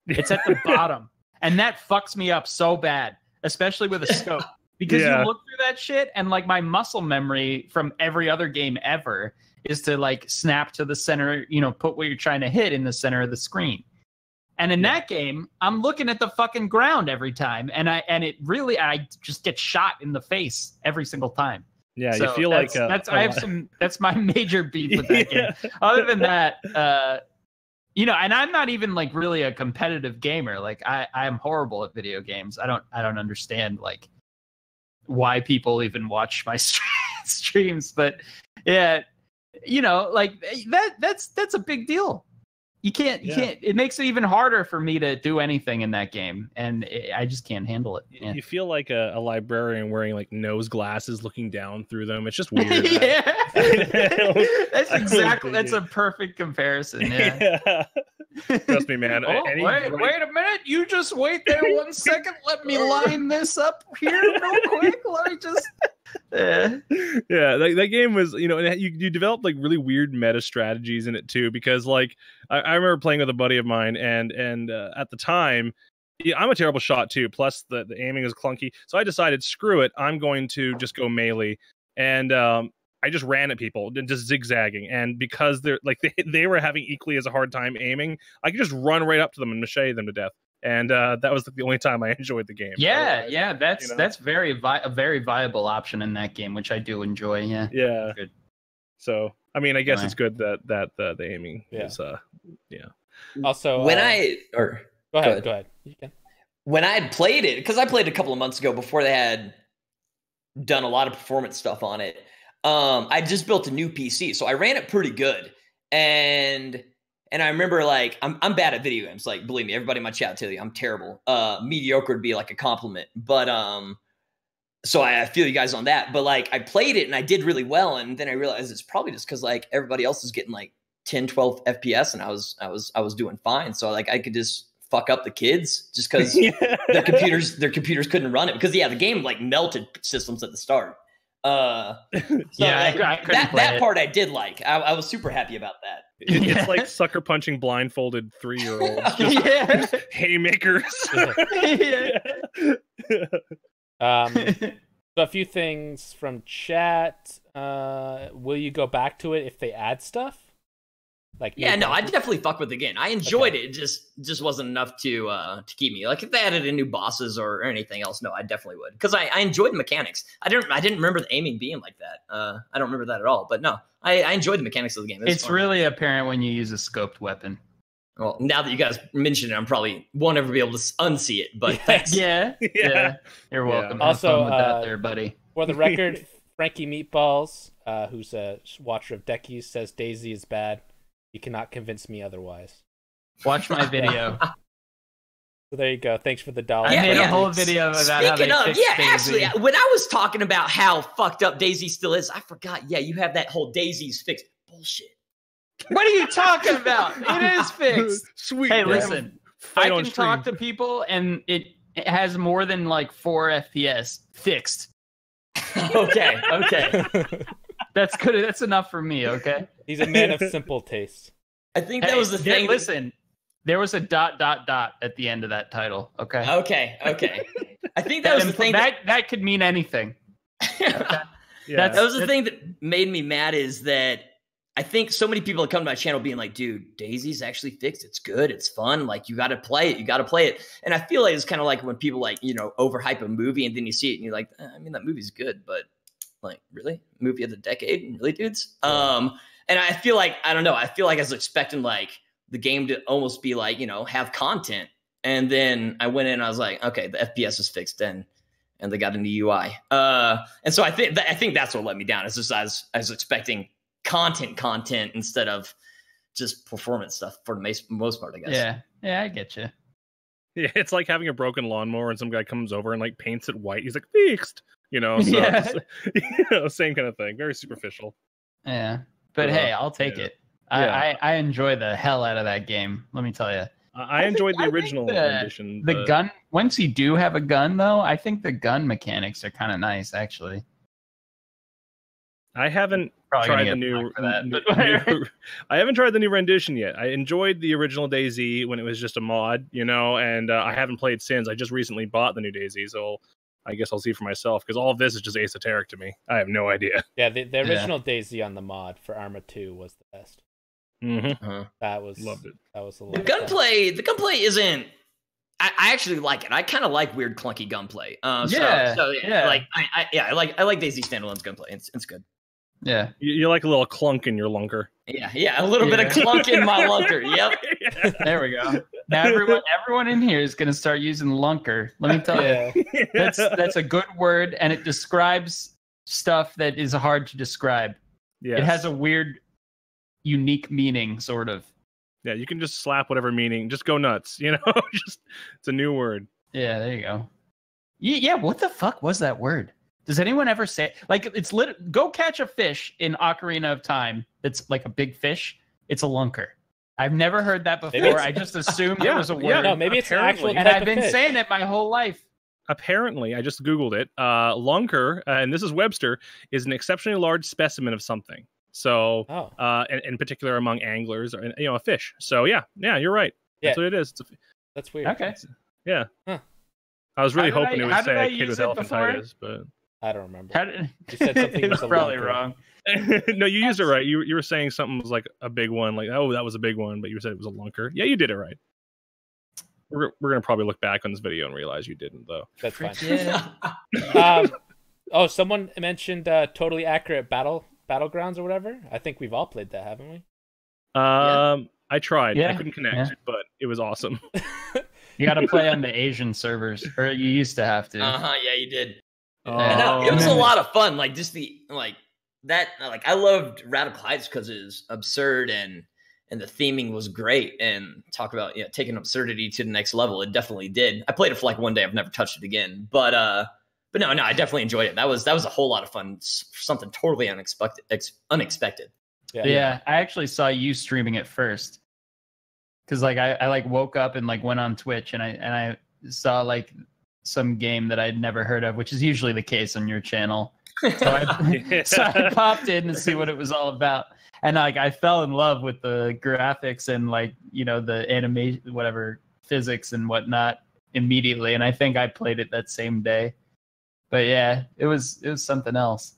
It's at the bottom. And that fucks me up so bad, especially with a scope. Because you look through that shit, and like my muscle memory from every other game ever is to like snap to the center, put what you're trying to hit in the center of the screen. And in that game, I'm looking at the fucking ground every time. And I just get shot in the face every single time. Yeah, so you feel that's my major beef with that game. Other than that, and I'm not even like really a competitive gamer. Like I am horrible at video games. I don't understand like why people even watch my streams. But yeah, like that's a big deal. You can't. It makes it even harder for me to do anything in that game, and I just can't handle it. Yeah. You feel like a librarian wearing like nose glasses, looking down through them. It's just weird. That's a perfect comparison. Yeah. Trust me, man. Wait a minute! You just wait there 1 second. Let me line this up here real quick. Let me just. That game was, you developed like really weird meta strategies in it too, because like I remember playing with a buddy of mine, and at the time, I'm a terrible shot too. Plus the aiming is clunky, so I decided, screw it, I'm going to just go melee, and I just ran at people, just zigzagging, and because they were having equally as a hard time aiming, I could just run right up to them and machete them to death. and that was the only time I enjoyed the game. Yeah, that's a very viable option in that game, which I do enjoy. Yeah. Good. So I mean, I guess it's good that the aiming is Also, when go ahead. You can. When I had played it, because I played it a couple of months ago before they had done a lot of performance stuff on it. I just built a new PC, so I ran it pretty good, and I remember like I'm bad at video games. Like, believe me, everybody in my chat tell you I'm terrible. Mediocre would be like a compliment, but so I feel you guys on that. But like I played it and I did really well, and then I realized it's probably just because like everybody else is getting like 10, 12 FPS, and I was doing fine. So like I could just fuck up the kids just because their computers couldn't run it, because the game like melted systems at the start. I that part I did like. I was super happy about that. It's like sucker punching blindfolded 3-year-olds. Just haymakers. So a few things from chat. Will you go back to it if they add stuff? Like, no, I definitely fuck with it again. I enjoyed it. It just wasn't enough to keep me. Like if they added in new bosses or anything else, no, I definitely would, because I enjoyed the mechanics. I didn't remember the aiming being like that. I don't remember that at all. But no, I enjoyed the mechanics of the game. It's really apparent when you use a scoped weapon. Well, now that you guys mentioned it, I'm probably won't ever be able to unsee it. But thanks. Yeah. You're welcome. Yeah. Also, with that there, buddy. For the record, Frankie Meatballs, who's a watcher of Deckies, says Daisy is bad. You cannot convince me otherwise. Watch my video. So there you go. Thanks for the $1. I made a whole video about how they fixed Daisy. Actually, when I was talking about how fucked up Daisy still is, I forgot. Yeah, you have that whole Daisy's fixed bullshit. What are you talking about? It is fixed. Sweet. Hey, listen. I can talk to people, and it has more than like 4 FPS fixed. Okay. That's good. That's enough for me. Okay. He's a man of simple tastes. I think that was the thing. Listen, there was a ... at the end of that title. Okay. Okay. I think that was the thing. That could mean anything. Okay? That was the thing that made me mad, is that I think so many people have come to my channel being like, dude, Daisy's actually fixed. It's good. It's fun. Like, you got to play it. And I feel like it's kind of like when people like, overhype a movie and then you see it and you're like, I mean, that movie's good, but like, really? Movie of the decade? Really, dudes? And I feel like, I don't know. I feel like I was expecting like the game to almost be like, have content. And then I went in and I was like, okay, the FPS is fixed then. And they got a new UI. And so I think that's what let me down. It's just I was expecting content instead of just performance stuff for the most part, I guess. Yeah, I get you. Yeah, it's like having a broken lawnmower and some guy comes over and like paints it white. He's like, fixed, so same kind of thing. Very superficial. Yeah, but hey, I'll take it. I enjoy the hell out of that game. Let me tell you. I enjoyed the original edition. The gun, once you do have a gun, though, I think the gun mechanics are kind of nice, actually. I haven't tried the new I haven't tried the new rendition yet. I enjoyed the original DayZ when it was just a mod, and I haven't played since. I just recently bought the new DayZ, so I guess I'll see for myself, because all of this is just esoteric to me. I have no idea. Yeah, the original DayZ on the mod for Arma 2 was the best. Mm-hmm. Loved it. That was a lot. The gunplay isn't. I actually like it. I kind of like weird clunky gunplay. I like DayZ standalone's gunplay. It's good. Yeah, you like a little clunk in your lunker. Yeah, a little bit of clunk in my lunker. Yep. There we go. Now everyone in here is going to start using lunker. Let me tell you, that's a good word, and it describes stuff that is hard to describe. Yes. It has a weird, unique meaning, sort of. Yeah, you can just slap whatever meaning. Just go nuts. It's a new word. Yeah, there you go. Yeah, what the fuck was that word? Does anyone ever say like it's go catch a fish in Ocarina of Time that's like a big fish? It's a lunker. I've never heard that before. I just assumed it was a word. Yeah, no, maybe it's an actual type and I've been of fish. saying it my whole life. Apparently, I just Googled it. Lunker, and this is Webster, is an exceptionally large specimen of something. So, in particular among anglers, or a fish. So yeah, you're right. That's what it is. That's weird. Okay. Yeah. Huh. I was really hoping it would say a kid with elephantitis, but I don't remember. You said something was probably wrong. No, you used it right. You were saying something was like a big one, like, oh, that was a big one, but you said it was a lunker. Yeah, you did it right. We're gonna probably look back on this video and realize you didn't, though. That's fine. Yeah. Oh, someone mentioned Totally Accurate Battlegrounds or whatever. I think we've all played that, haven't we? I tried. Yeah. I couldn't connect, but it was awesome. You got to play on the Asian servers, or you used to have to. Yeah, you did. Oh, It was a lot of fun. Like just I loved Radical Heights because it was absurd and the theming was great. And talk about taking absurdity to the next level. It definitely did. I played it for like one day. I've never touched it again. But no, I definitely enjoyed it. That was a whole lot of fun. Something totally unexpected. Yeah, I actually saw you streaming it first. Because like I like woke up and like went on Twitch and I saw like some game that I'd never heard of, which is usually the case on your channel. So I popped in to see what it was all about, and like I fell in love with the graphics and like the animation, whatever physics and whatnot immediately. And I think I played it that same day. But yeah, it was something else.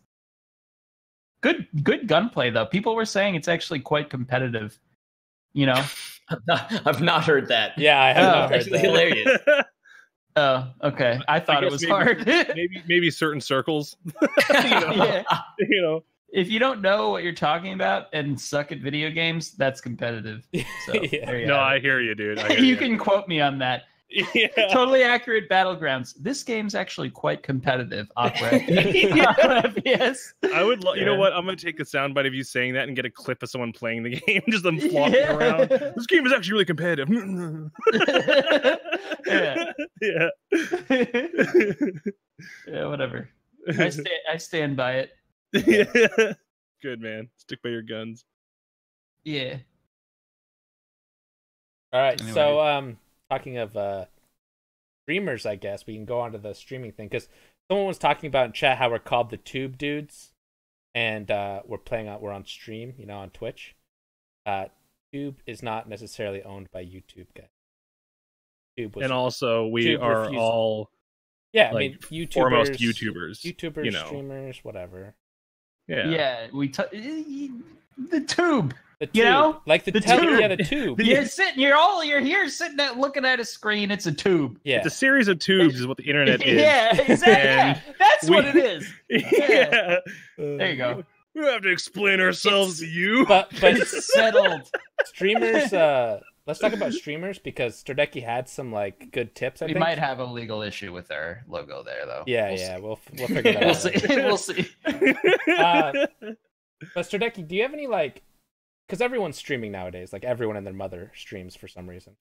Good gunplay though. People were saying it's actually quite competitive. I've not heard that. Yeah, I have not heard actually that. Hilarious. Oh, okay. I thought it was hard. maybe certain circles. Yeah. You If you don't know what you're talking about and suck at video games, that's competitive. So, there you No, have I it. hear you, dude. You can quote me on that. Yeah. Totally Accurate Battlegrounds. This game's actually quite competitive. Awkward. Yes. I would. You know what? I'm gonna take a soundbite of you saying that and get a clip of someone playing the game, just them flopping around. This game is actually really competitive. Yeah. Yeah. Whatever. I stand by it. Yeah. Good, man. Stick by your guns. Yeah. All right. Anyway. So, talking of streamers, I guess we can go on to the streaming thing because someone was talking about in chat how we're called the Tube Dudes, and we're on stream, on Twitch. Tube is not necessarily owned by YouTube, guys. And also, we Tube are refused. all I like, mean, YouTubers, foremost YouTubers, streamers, whatever. Yeah. The Tube. The tube. Like the tube. tube. Yeah, the tube. You're here sitting at looking at a screen. It's a tube. Yeah. It's a series of tubes, is what the internet is. Yeah, exactly. That's what it is. Yeah. There you go. We don't have to explain ourselves to you. But It's settled. streamers. Let's talk about streamers because Sterdekie had some like good tips. I think We might have a legal issue with our logo there, though. Yeah, we'll figure that out. We'll see. But Sterdekie, do you have any like? Because everyone's streaming nowadays, like everyone and their mother streams for some reason.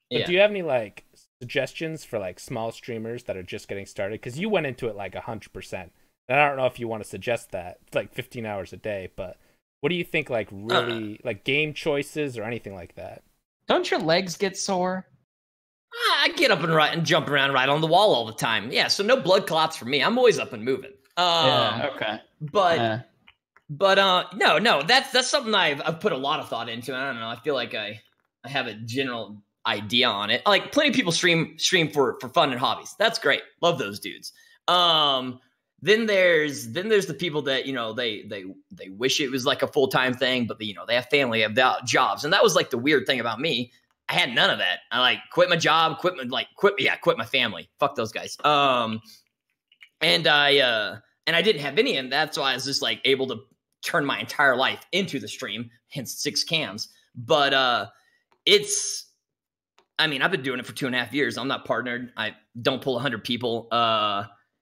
But do you have any like suggestions for like small streamers that are just getting started? Because you went into it like 100%. And I don't know if you want to suggest that like 15 hours a day, but what do you think? Like really like game choices or anything like that? Don't your legs get sore? I get up and jump around right on the wall all the time. Yeah, so no blood clots for me. I'm always up and moving. Okay. But no, that's something I've put a lot of thought into. I don't know. I feel like I have a general idea on it. Like plenty of people stream for fun and hobbies. That's great. Love those dudes. Then there's the people that they wish it was like a full-time thing, but they have family, have jobs, and that was like the weird thing about me. I had none of that. I like quit my job, quit my family. Fuck those guys. And I didn't have any, and that's why I was just like able to turn my entire life into the stream, hence 6 cams. But I've been doing it for 2.5 years. I'm not partnered. I don't pull 100 people.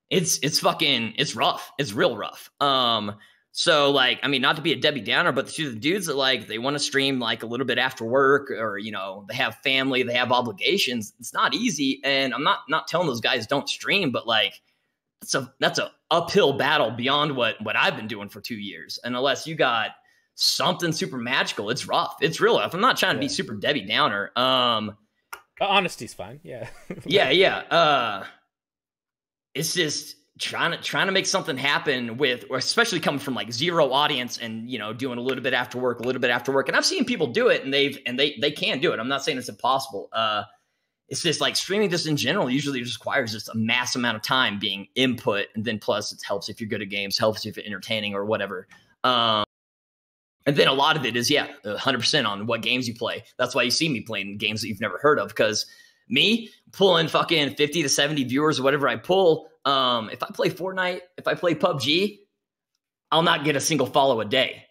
It's rough. It's real rough. So like, not to be a Debbie Downer, but the dudes that like, they want to stream like a little bit after work or, they have family, they have obligations. It's not easy. And I'm not telling those guys don't stream, but like, that's a uphill battle beyond what I've been doing for 2 years. And unless you got something super magical, it's rough. It's real rough. I'm not trying to be super Debbie Downer. Honesty's fine. Yeah. Yeah. It's just trying to make something happen or especially coming from like zero audience and, doing a little bit after work. And I've seen people do it and they can do it. I'm not saying it's impossible. It's just like streaming just in general usually just requires just a mass amount of time being input. And then plus it helps if you're good at games, helps if you're entertaining or whatever. And then a lot of it is, 100% on what games you play. That's why you see me playing games that you've never heard of because me pulling fucking 50 to 70 viewers or whatever I pull. If I play Fortnite, if I play PUBG, I'll not get a single follow a day.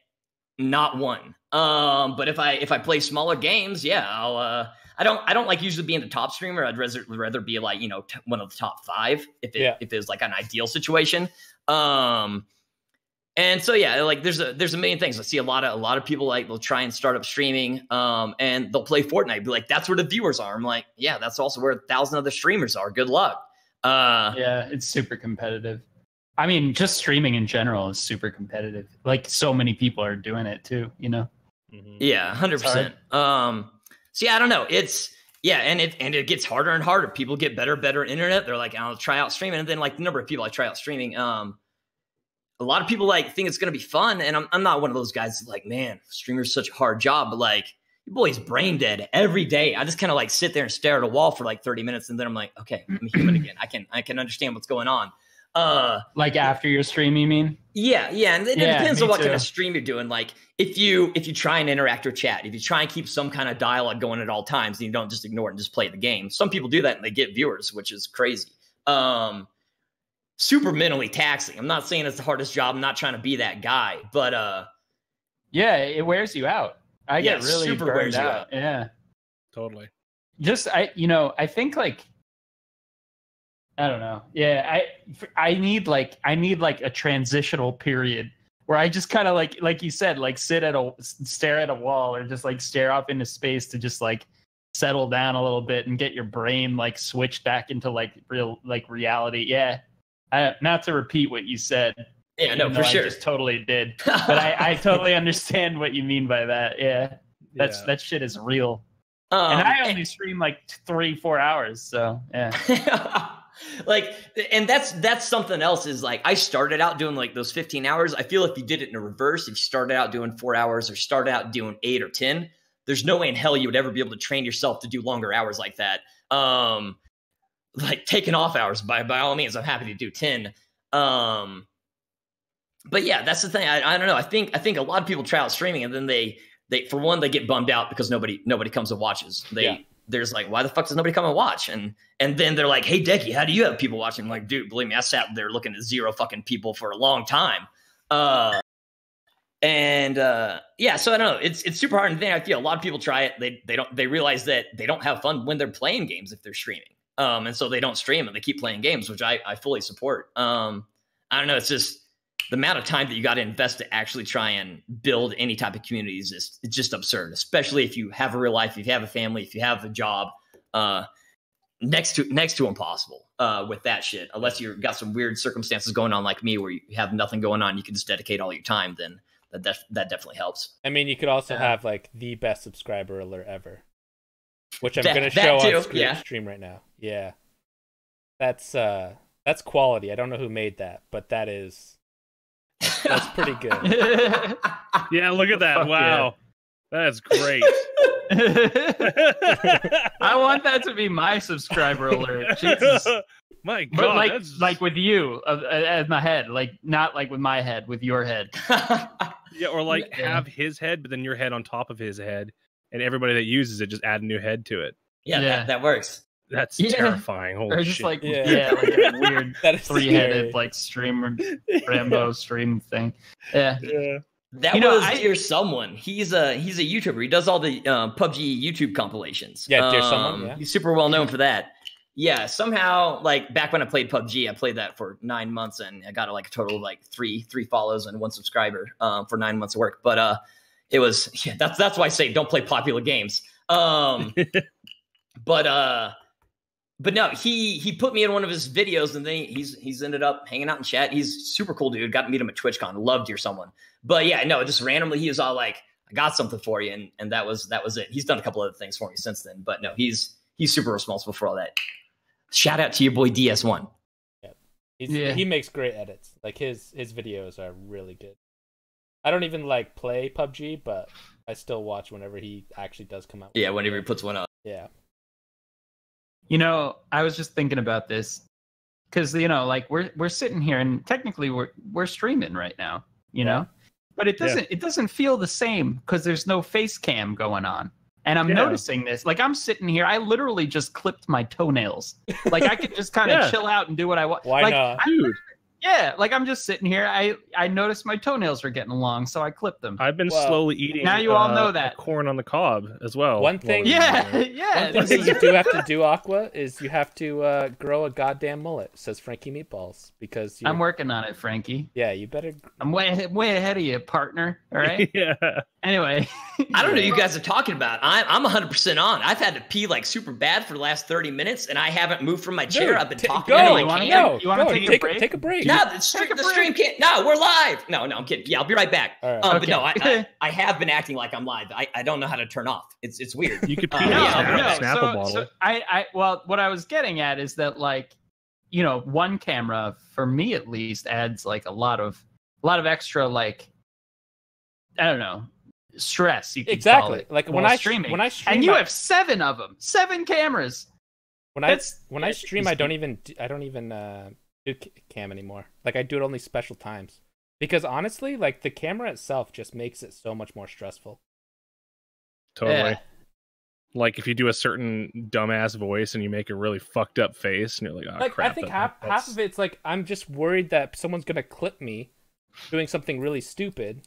Not one. But if I play smaller games, yeah, I don't like usually being the top streamer. I'd rather be like, one of the top 5 if it was like an ideal situation. And so yeah, like there's a million things. I see a lot of people like they'll try and start up streaming, and they'll play Fortnite. Be like, that's where the viewers are. I'm like, yeah, that's also where 1,000 other streamers are. Good luck. Yeah, it's super competitive. I mean, just streaming in general is super competitive. Like so many people are doing it too. Mm-hmm. Yeah, 100%. So yeah, I don't know. It's and it gets harder and harder. People get better at internet. They're like, I'll try out streaming, and then like the number of people I try out streaming. A lot of people like think it's gonna be fun, and I'm not one of those guys like, man, streamer's such a hard job, but like your boy's brain dead every day. I just kind of like sit there and stare at a wall for like 30 minutes, and then I'm like, okay, I'm human again. I can understand what's going on. Like after your stream, you mean? Yeah, and it depends on what kind of stream you're doing. Like if you try and interact with chat, if you try and keep some kind of dialogue going at all times, and you don't just ignore it and just play the game. Some people do that and they get viewers, which is crazy. Super mentally taxing. I'm not saying it's the hardest job. I'm not trying to be that guy, but yeah, it wears you out. I get really super burned wears you out. out. Yeah, Totally. Just I think like I don't know. Yeah, I need like a transitional period where I just kind of like you said, like stare at a wall or just like stare off into space to just like settle down a little bit and get your brain like switched back into like real like reality. Yeah. Not to repeat what you said. Yeah, no, for sure. I just totally did. But I totally understand what you mean by that. Yeah. That shit is real. And I only stream like 3-4 hours. So yeah. Like, and that's something else is like, I started out doing like those 15 hours. I feel if you did it in a reverse, if you started out doing 4 hours or started out doing 8 or 10, there's no way in hell you would ever be able to train yourself to do longer hours like that. Like taking off hours by all means, I'm happy to do 10. But yeah, that's the thing. I don't know. I think a lot of people try out streaming and then they for one, they get bummed out because nobody comes and watches. There's like, why the fuck does nobody come and watch? And then they're like, hey, Decky, how do you have people watching? I'm like, dude, believe me, I sat there looking at 0 fucking people for a long time. Yeah, so I don't know. It's super hard. And then I feel a lot of people try it. They realize that they don't have fun when they're playing games if they're streaming. And so they don't stream and they keep playing games, which I fully support. I don't know. It's just the amount of time that you got to invest to actually try and build any type of community it's just absurd, especially if you have a real life, if you have a family, if you have a job, next to impossible with that shit. Unless you've got some weird circumstances going on like me where you have nothing going on, you can just dedicate all your time, then that definitely helps. I mean, you could also have like the best subscriber alert ever, which I'm going to show on stream right now. Yeah. That's quality. I don't know who made that, but that's pretty good. Yeah, look at that. Wow. Yeah. That's great. I want that to be my subscriber alert. Jesus. My God. But like with you as my head, like not like with my head, with your head. Yeah, or like have his head, but then your head on top of his head, and everybody that uses it just add a new head to it. Yeah. That works. That's terrifying. Holy or just shit. like like a weird 3-headed like streamer Rambo stream thing. Yeah. That was Dear Someone. He's a YouTuber. He does all the PUBG YouTube compilations. Yeah, Dear Someone. Yeah. He's super well known for that. Yeah, somehow like back when I played PUBG, I played that for 9 months and I got like a total of like three follows and 1 subscriber for 9 months of work. But it was that's why I say don't play popular games. But no, he put me in one of his videos, and then he's ended up hanging out in chat. He's super cool dude. Got to meet him at TwitchCon. Loved Dear Someone. But yeah, no, just randomly he was all like, "I got something for you," and that was it. He's done a couple other things for me since then, but no, he's super responsible for all that. Shout out to your boy DS1. Yeah, he makes great edits. Like his videos are really good. I don't even like play PUBG, but I still watch whenever he actually does come out. Yeah, whenever he puts one up. Yeah. I was just thinking about this because like we're sitting here and technically we're streaming right now, but it doesn't feel the same because there's no face cam going on. And I'm noticing this. Like, I'm sitting here. I literally just clipped my toenails. Like, I could just kind of chill out and do what I want. Why not? Dude. Yeah, like I'm just sitting here. I noticed my toenails were getting long, so I clipped them. I've been slowly eating. Now you all know that corn on the cob as well. One thing, yeah. One thing that you do have to do, Aqua, is you have to grow a goddamn mullet. Says Frankie Meatballs, because I'm working on it, Frankie. Yeah, you better. I'm way ahead of you, partner. All right. Yeah. Anyway, I don't know what you guys are talking about. I'm 100% on. I've had to pee like super bad for the last 30 minutes, and I haven't moved from my chair. Dude, I've been talking. Go. You want to take a break? Take a break. No, the stream can't. No, we're live. No, I'm kidding. Yeah, I'll be right back. Right. But no, I have been acting like I'm live. I don't know how to turn off. It's weird. You could pee Snapple bottle. So well, what I was getting at is that, like, you know, one camera for me at least adds like a lot of extra, like, I don't know, stress. You could call it, like when I stream, and you have 7 of them, 7 cameras. When I stream, I don't even do cam anymore. Like, I do it only special times, because honestly, like, the camera itself just makes it so much more stressful. Totally. Yeah. Like, if you do a certain dumbass voice and you make a really fucked up face, and you're like, oh, like, crap. I think half of it's like, I'm just worried that someone's gonna clip me doing something really stupid,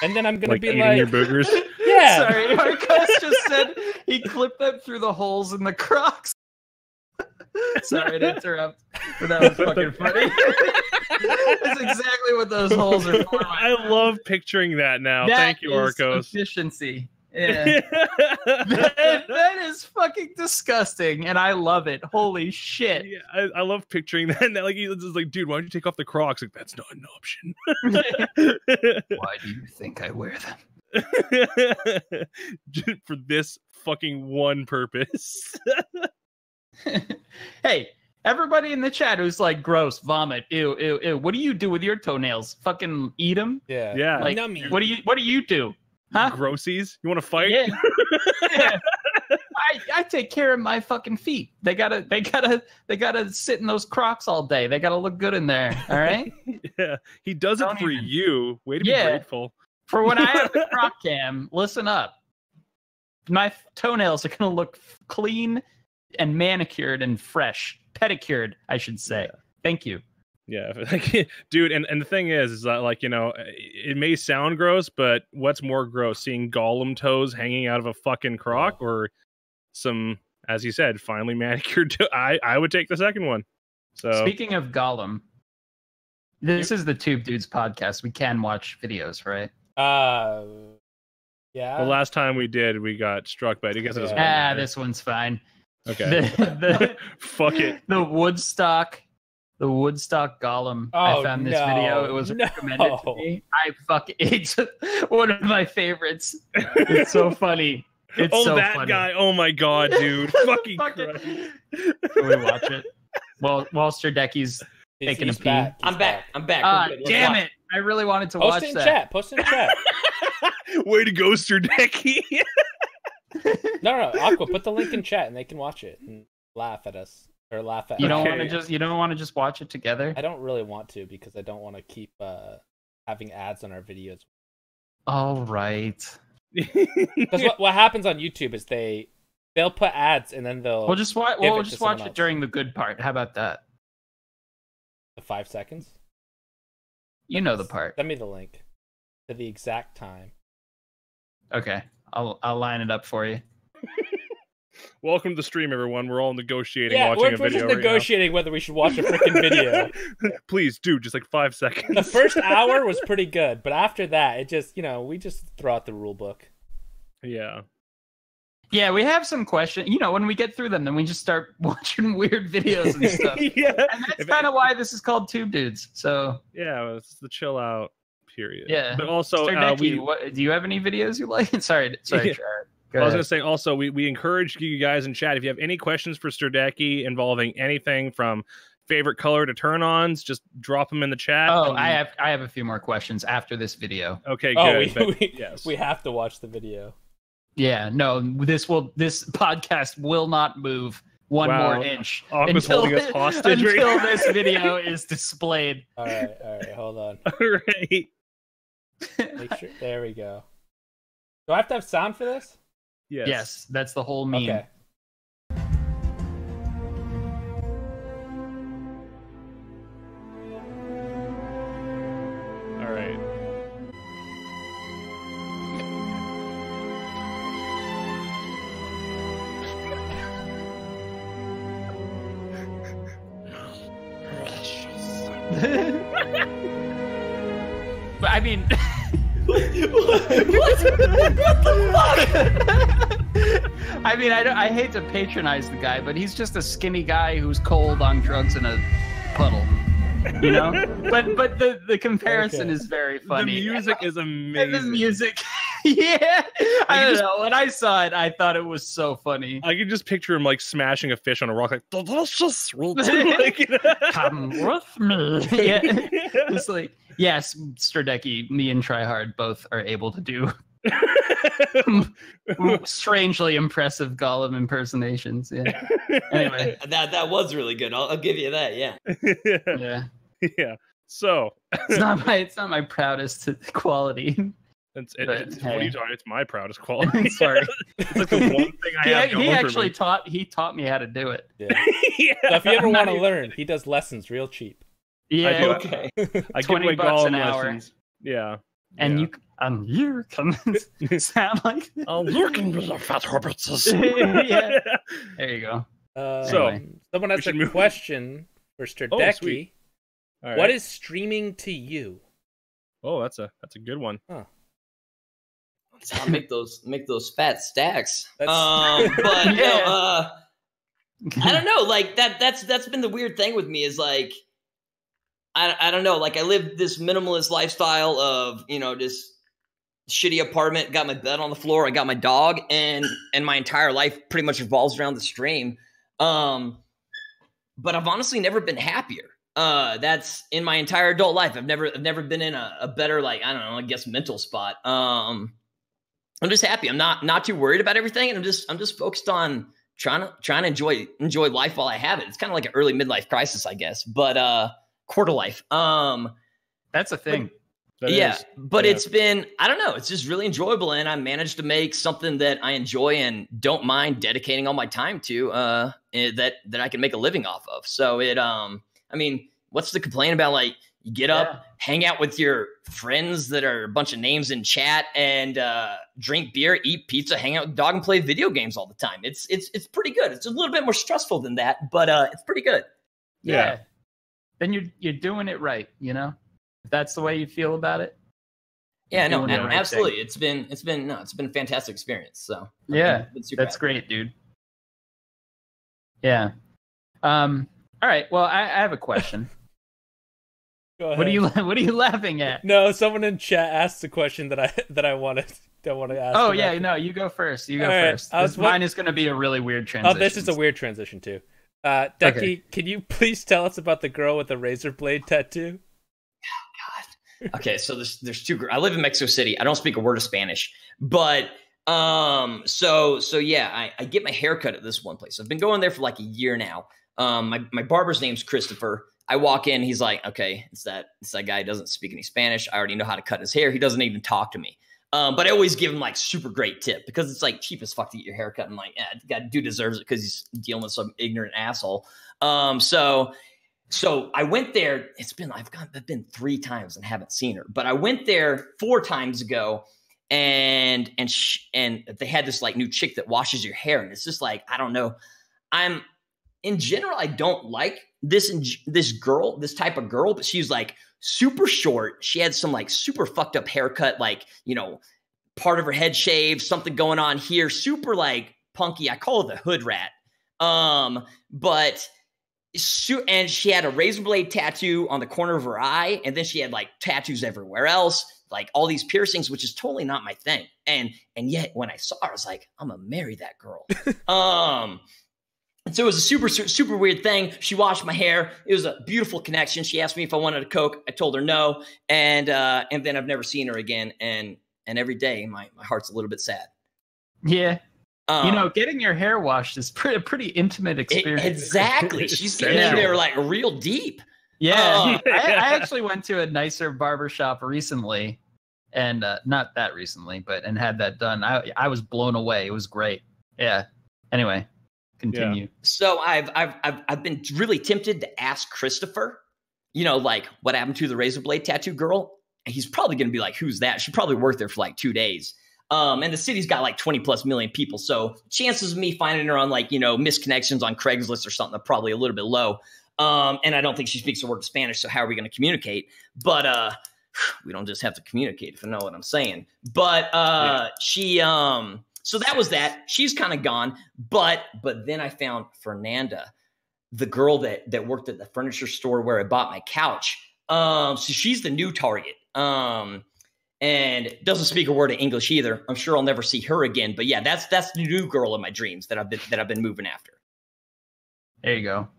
and then I'm gonna like be eating like, your boogers. yeah. Sorry, Marcos just said he clipped them through the holes in the Crocs. Sorry to interrupt, but that was fucking funny. That's exactly what those holes are for. I love picturing that now. Thank you, Arcos. Efficiency. Yeah. that is fucking disgusting, and I love it. Holy shit. Yeah, I love picturing that. Like, he's just like, dude, why don't you take off the Crocs? Like, that's not an option. Why do you think I wear them? For this fucking one purpose. Hey, everybody in the chat who's like, gross, vomit, ew, ew, ew. What do you do with your toenails? Fucking eat them? Yeah. Yeah. Like, what do you do? Huh? Grossies? You want to fight? Yeah. Yeah. I take care of my fucking feet. They gotta sit in those Crocs all day. They gotta look good in there. All right. Yeah. He does it for you. Way to be grateful. For when I have the Croc cam, listen up. My toenails are gonna look clean and manicured and fresh, pedicured, I should say. Yeah. Thank you. Yeah, dude, and the thing is that, like, you know, it may sound gross, but what's more gross, seeing Gollum toes hanging out of a fucking Croc, or some, as you said, finely manicured toe? I would take the second one. So, speaking of Gollum, this is the Tube Dudes podcast. We can watch videos, right? Yeah. The last time we did, we got struck by it. I guess it doesn't matter. This one's fine. Okay. Fuck it. The Woodstock Gollum. I found this video. It was recommended to me. It's one of my favorites. It's so funny. It's so that funny. Guy. Oh my god, dude. Fucking Christ. Can we watch it? Well, Sterdekie's taking a pee. I'm back. Damn it. I really wanted to watch that. Post in chat. Way to go, Sterdekie. No, Aqua, put the link in chat and they can watch it and laugh at us. Or laugh at you don't want to just watch it together? I don't really want to, because I don't want to keep having ads on our videos. All right. Because what happens on YouTube is they'll put ads and then they'll we'll just watch it during the good part. How about that? The 5 seconds? You know the part. Send me the link to the exact time. Okay. I'll line it up for you. Welcome to the stream, everyone. We're all negotiating watching a video. We're just negotiating whether we should watch a freaking video. Please do, just like 5 seconds. The first hour was pretty good, but after that, it just, we just throw out the rule book. Yeah. Yeah, we have some questions. When we get through them, then we just start watching weird videos and stuff. Yeah. And that's kind of why this is called Tube Dudes. So yeah, it's the chill out period. Yeah. But also, Sterdekie, do you have any videos you like? Sorry, yeah. I was going to say also, we encourage you guys in chat, if you have any questions for Sterdekie involving anything from favorite color to turn-ons, just drop them in the chat. Oh, I have a few more questions after this video. Okay, good. Yes. We have to watch the video. Yeah, no, this podcast will not move one more inch until this video is displayed. All right, hold on. All right. Make sure. There we go. Do I have to have sound for this? Yes, that's the whole meme. Okay. All right. But I mean, what the fuck? I mean, I hate to patronize the guy, but he's just a skinny guy who's cold on drugs in a puddle. You know, but the comparison is very funny. The music is amazing. The music, yeah. I don't know. When I saw it, I thought it was so funny. I can just picture him like smashing a fish on a rock, like delicious. Like, come with me. Yeah, it's like yes, Sterdekie, me and Tryhard both are able to do strangely impressive Gollum impersonations. Yeah. Anyway, that was really good. I'll give you that. Yeah. Yeah. So it's not my proudest quality. What are you talking? It's my proudest quality. Sorry. It's like the one thing I have. He actually taught me how to do it. Yeah. So if you ever want to learn, he does lessons real cheap. Yeah. Okay. I give away $20 an Gollum hour. lessons. Yeah. And you can sound like I'm looking for the fat hobbits. Yeah. There you go. So someone has a question for Sterdekie. Right. What is streaming to you? Oh, that's a good one. Huh. That's how I make those fat stacks. That's... But yeah. I don't know. Like that's been the weird thing with me is like I don't know. Like I live this minimalist lifestyle of this shitty apartment. Got my bed on the floor. I got my dog, and my entire life pretty much revolves around the stream. But I've honestly never been happier. That's in my entire adult life. I've never been in a better, like, I don't know, I guess mental spot. I'm just happy. I'm not too worried about everything. And I'm just focused on trying to enjoy life while I have it. It's kind of like an early midlife crisis, I guess, but, quarter life. That's a thing. But it's been, I don't know. It's just really enjoyable. And I managed to make something that I enjoy and don't mind dedicating all my time to, that I can make a living off of. So I mean, what's the complaint about? Like, you get up, hang out with your friends that are a bunch of names in chat, and drink beer, eat pizza, hang out with the dog, and play video games all the time. It's pretty good. It's a little bit more stressful than that, but it's pretty good. Yeah. Then you're doing it right, If that's the way you feel about it. Yeah, no, absolutely. It's been a fantastic experience. So yeah, that's great, dude. Yeah. All right. Well, I have a question. Go ahead. What are you laughing at? No, someone in chat asked a question that I want to ask. Oh yeah, no, you go first. First. Mine is going to be a really weird transition. Oh, this is a weird transition too. Decky, okay. Can you please tell us about the girl with the razor blade tattoo? Oh God. Okay, so there's two girls. I live in Mexico City. I don't speak a word of Spanish, but so yeah, I get my haircut at this one place. I've been going there for like a year now. My barber's name's Christopher. I walk in, he's like, okay, it's that guy who doesn't speak any Spanish. I already know how to cut his hair. He doesn't even talk to me. But I always give him like super great tip because it's like cheap as fuck to get your hair cut. I'm like, yeah, that dude deserves it because he's dealing with some ignorant asshole. So I went there. I've been 3 times and haven't seen her, but I went there 4 times ago, and they had this like new chick that washes your hair, and it's just like, I don't know. In general, I don't like this type of girl, but she's like super short. She had some like super fucked up haircut, like, part of her head shaved, something going on here, super like punky. I call it the hood rat. And she had a razor blade tattoo on the corner of her eye, and then she had like tattoos everywhere else, like all these piercings, which is totally not my thing. And yet when I saw her, I was like, I'm gonna marry that girl. And so it was a super, super weird thing. She washed my hair. It was a beautiful connection. She asked me if I wanted a Coke. I told her no. And then I've never seen her again. And every day my heart's a little bit sad. Yeah. Getting your hair washed is a pretty intimate experience. Exactly. She's getting in there like real deep. Yeah. I actually went to a nicer barbershop recently. and not that recently, and had that done. I was blown away. It was great. Yeah. Anyway, continue. Yeah. So I've been really tempted to ask Christopher, like what happened to the razor blade tattoo girl. He's probably going to be like, who's that? She probably worked there for like 2 days. And the city's got like 20 plus million people. So chances of me finding her on like, misconnections on Craigslist or something are probably a little bit low. And I don't think she speaks a word of Spanish. So how are we going to communicate? But we don't just have to communicate, if you know what I'm saying. But she so that was that. She's kind of gone. But then I found Fernanda, the girl that worked at the furniture store where I bought my couch. So she's the new target. And doesn't speak a word of English either. I'm sure I'll never see her again. But yeah, that's the new girl in my dreams that I've been moving after. There you go.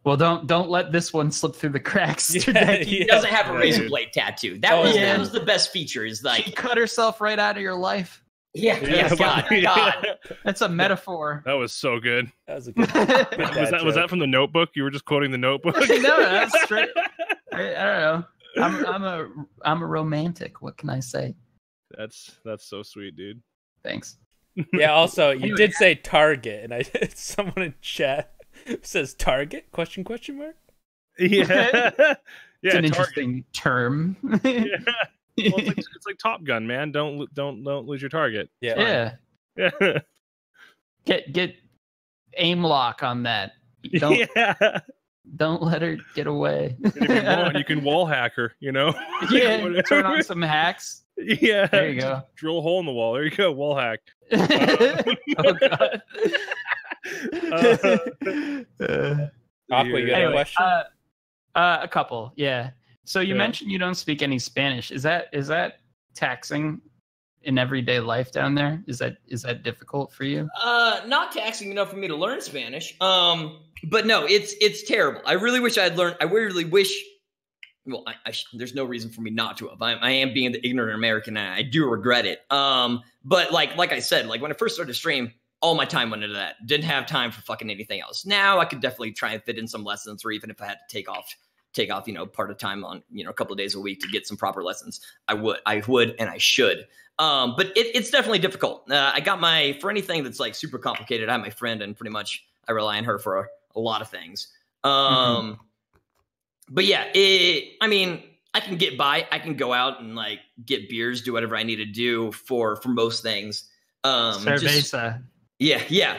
Well, don't let this one slip through the cracks. He doesn't have a razor blade tattoo. That was the best feature. Is like she cut herself right out of your life. Yeah. God. That's a metaphor. That was so good. That was a good was that from the Notebook? You were just quoting the Notebook? No, that's straight. I don't know. I'm a romantic. What can I say? That's so sweet, dude. Thanks. Yeah. Also, you did say Target, and someone in chat says Target? Question mark? Yeah. It's an interesting term. Yeah. Well, it's like Top Gun, man. Don't lose your target. Yeah. Get aim lock on that. Don't let her get away. And if you want, you can wall hack her, Yeah, turn on some hacks. Yeah. There you go. Drill a hole in the wall. There you go. Wall hack. Oh, God. Aqua, you got a question? A couple, yeah. So you mentioned you don't speak any Spanish. Is that taxing in everyday life down there? Is that difficult for you? Not taxing enough for me to learn Spanish. But no, it's terrible. I really wish I'd learned. I really wish. Well, there's no reason for me not to have. I am being the ignorant American, and I do regret it. But like I said, like when I first started to stream, all my time went into that. Didn't have time for fucking anything else. Now I could definitely try and fit in some lessons, or even if I had to take off, part of time on, a couple of days a week to get some proper lessons. I would, and I should. But it's definitely difficult. I got for anything that's like super complicated, I have my friend, and pretty much I rely on her for a lot of things. But yeah, I can get by. I can go out and like get beers, do whatever I need to do for most things. Cerveza. Yeah.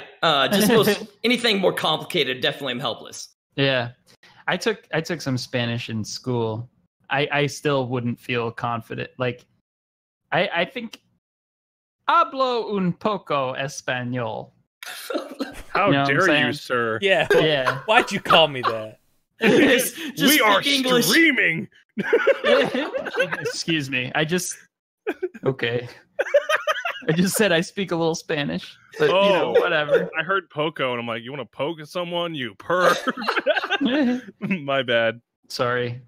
Just anything more complicated, definitely I'm helpless. Yeah. I took some Spanish in school. I still wouldn't feel confident. Like, I think hablo un poco español. How dare you, sir? Yeah. Why'd you call me that? Just we are English. streaming. Excuse me. Okay. I just said I speak a little Spanish, but whatever. I heard poco, and I'm like, you want to poke someone, you perv? My bad. Sorry.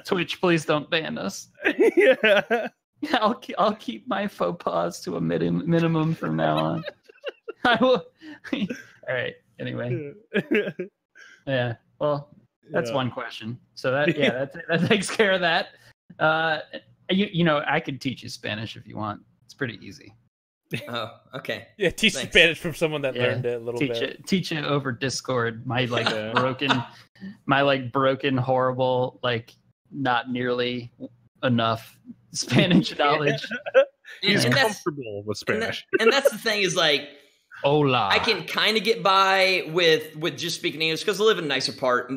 Twitch, please don't ban us. Yeah. I'll keep my faux pas to a minimum from now on. I will. All right. Anyway. Yeah. Well, that's one question. So that takes care of that. I could teach you Spanish if you want. It's pretty easy. Oh, okay. Yeah, teach Spanish from someone that learned it a little bit. Teach it over Discord. My broken, horrible, not nearly enough Spanish knowledge. He's comfortable with Spanish. And that's the thing is like, hola. I can kind of get by with just speaking English because I live in a nicer part.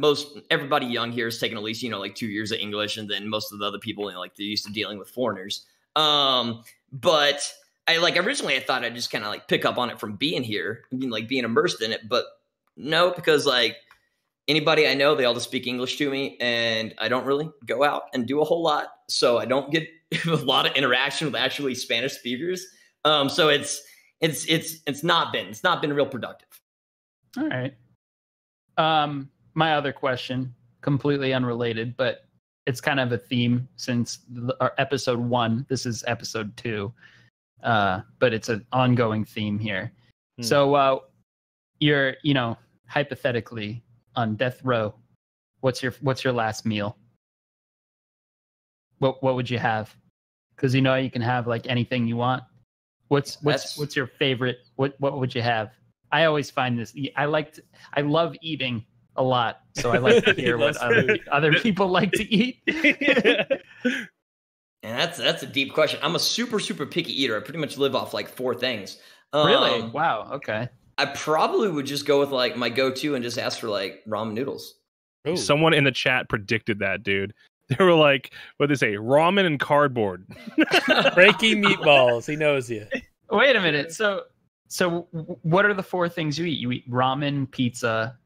Everybody young here is taking at least 2 years of English, and then most of the other people they're used to dealing with foreigners. But originally I thought I'd just kind of pick up on it from being here, being immersed in it. But no, because anybody I know, they all just speak English to me, and I don't really go out and do a whole lot, so I don't get a lot of interaction with actually Spanish speakers. So it's not been real productive. All right. My other question, completely unrelated, but it's kind of a theme since our episode 1. This is episode 2, but it's an ongoing theme here. So you're hypothetically on death row. What's your last meal? What would you have? because you can have like anything you want. What's your favorite? What would you have? I always find this. I love eating a lot, so I like to hear what other people like to eat. And that's a deep question. I'm a super picky eater. I pretty much live off like 4 things. Really? Wow. Okay. I probably would just go with like my go-to and just ask for like ramen noodles. Ooh. Someone in the chat predicted that, dude. They were like, what did they say? Ramen and cardboard. Breaking meatballs. He knows you. Wait a minute. So what are the 4 things you eat? You eat ramen, pizza,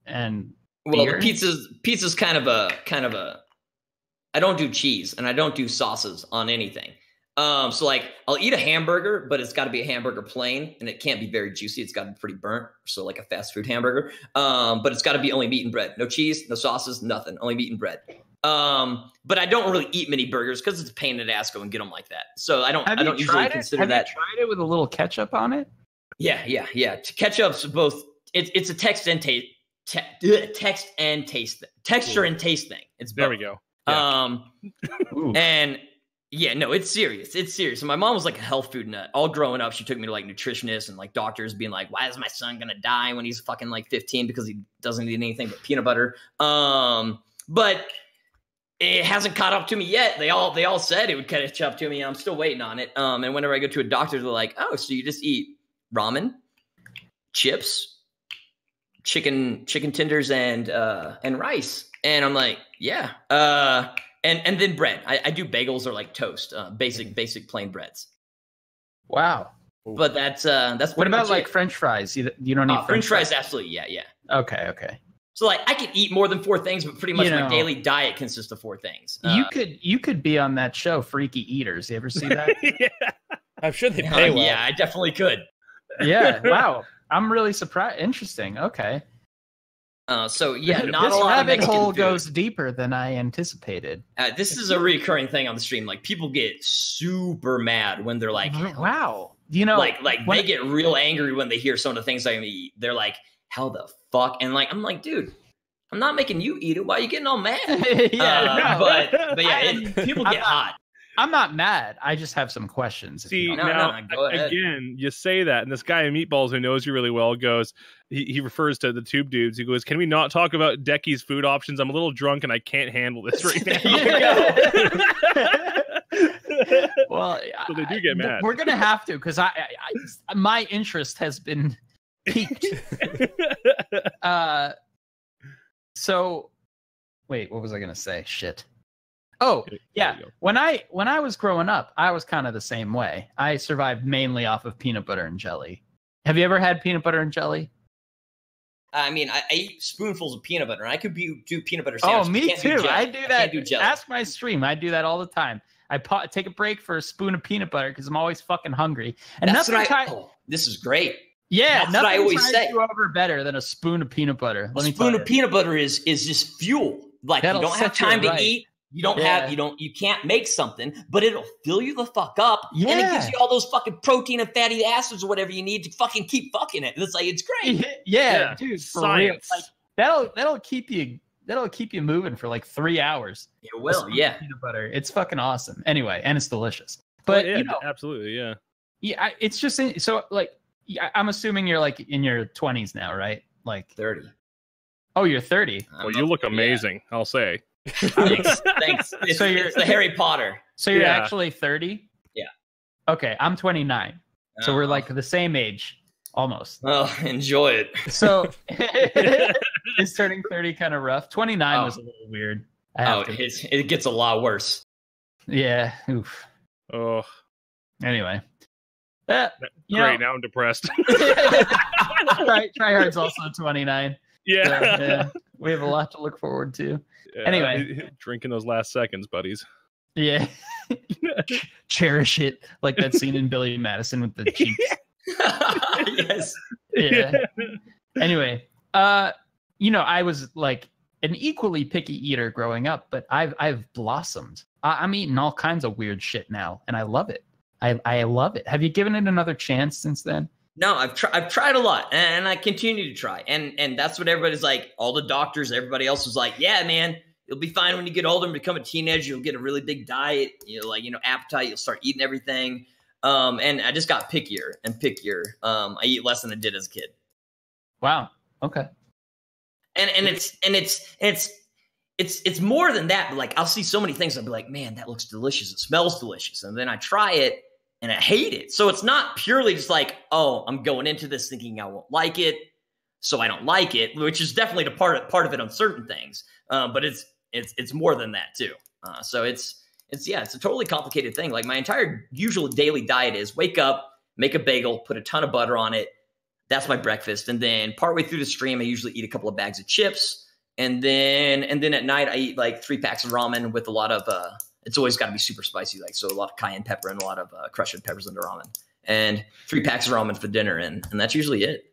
and beer? The pizza's kind of a. I don't do cheese and I don't do sauces on anything. So like I'll eat a hamburger, but it's got to be a hamburger plain, and it can't be very juicy. It's got to be pretty burnt, so like a fast food hamburger. But it's got to be only meat and bread, no cheese, no sauces, nothing, only meat and bread. But I don't really eat many burgers because it's a pain in the ass go and get them like that. So I don't usually consider that. Have you tried it with a little ketchup on it? Yeah. Ketchup's both. It's a texture and taste thing. It's both. There we go. Yeah. And yeah, no, it's serious. It's serious. And my mom was like a health food nut. All growing up, she took me to like nutritionists and like doctors being like, why is my son gonna die when he's fucking like 15 because he doesn't eat anything but peanut butter? But it hasn't caught up to me yet. They all said it would catch up to me. I'm still waiting on it. And whenever I go to a doctor, they're like, oh, so you just eat ramen, chips, chicken tenders, and rice. And I'm like, yeah. And then bread. I do bagels or like toast, basic plain breads. Wow. But that's what about like French fries? You don't eat French fries? Absolutely, yeah. Okay. So like I could eat more than 4 things, but pretty much my daily diet consists of 4 things. You could be on that show, Freaky Eaters. You ever see that? Yeah. I'm sure they pay well. Yeah, I definitely could. Yeah. Wow. I'm really surprised. Interesting. Okay. So yeah, not this a lot rabbit of Mexican hole food. goes deeper than I anticipated. This is a recurring thing on the stream. Like people get super mad when they're like, "Wow," like they get real angry when they hear some of the things I eat. They're like, "How the fuck?" And like I'm like, dude, I'm not making you eat it. Why are you getting all mad? But yeah, people get hot. I'm not mad. I just have some questions. See, now, go ahead. Again, you say that, and this guy in Meatballs who knows you really well goes, he refers to the tube dudes. He goes, can we not talk about Dekie's food options? I'm a little drunk and I can't handle this right now. Well, so they do get mad. We're going to have to, because my interest has been piqued. So, wait, what was I going to say? Shit. Oh, yeah. When I was growing up, I was kind of the same way. I survived mainly off of peanut butter and jelly. Have you ever had peanut butter and jelly? I mean, I eat spoonfuls of peanut butter, and I could do peanut butter sandwiches. Oh, me too. I do that. I can't do jelly. Ask my stream. I do that all the time. I take a break for a spoon of peanut butter because I'm always fucking hungry. And this is great. Yeah, that's what I always say. You over better than a spoon of peanut butter. A spoon of peanut butter is just fuel. Like you don't have time to eat. You don't you can't make something, but it'll fill you the fuck up. Yeah. And it gives you all those fucking protein and fatty acids or whatever you need to fucking keep fucking it. It's like, it's great. Yeah, dude, for real. Like that'll keep you moving for like 3 hours. It will, yeah. Peanut butter. It's fucking awesome. Anyway, and it's delicious. But absolutely, yeah. Yeah, it's just so like I'm assuming you're like in your 20s now, right? Like 30. Oh, you're 30. Well, you look amazing, I'll say. Thanks. So it's the Harry Potter. So you're actually 30? Yeah. Okay, I'm 29. So we're like the same age, almost. Oh, enjoy it. So is turning 30 kind of rough? 29 was a little weird. It gets a lot worse. Yeah. Oof. Oh. Anyway. Great, now I'm depressed. Tryhard's also 29. Yeah. So, yeah. We have a lot to look forward to. Yeah, anyway. Drinking those last seconds, buddies. Yeah. Cherish it. Like that scene in Billy Madison with the cheeks. Yes. Yeah. Anyway, I was like an equally picky eater growing up, but I've blossomed. I'm eating all kinds of weird shit now, and I love it. I love it. Have you given it another chance since then? No, I've tried a lot, and I continue to try, and that's what everybody's like. All the doctors, everybody else was like, "Yeah, man, You'll be fine when you get older and become a teenager. You'll get a really big diet, appetite. You'll start eating everything. And I just got pickier and pickier. I eat less than I did as a kid. Wow. Okay. And it's more than that. But like, I'll see so many things. I'll be like, man, that looks delicious. It smells delicious. And then I try it and I hate it. So it's not purely just like, oh, I'm going into this thinking I won't like it, so I don't like it, which is definitely the part of it on certain things. But it's more than that too. So it's a totally complicated thing. Like my entire usual daily diet is wake up, make a bagel, put a ton of butter on it. That's my breakfast. And then partway through the stream, I usually eat a couple of bags of chips. And then at night, I eat like 3 packs of ramen with a lot of, it's always got to be super spicy. Like, so a lot of cayenne pepper and a lot of crushed red peppers in the ramen, and 3 packs of ramen for dinner. And that's usually it.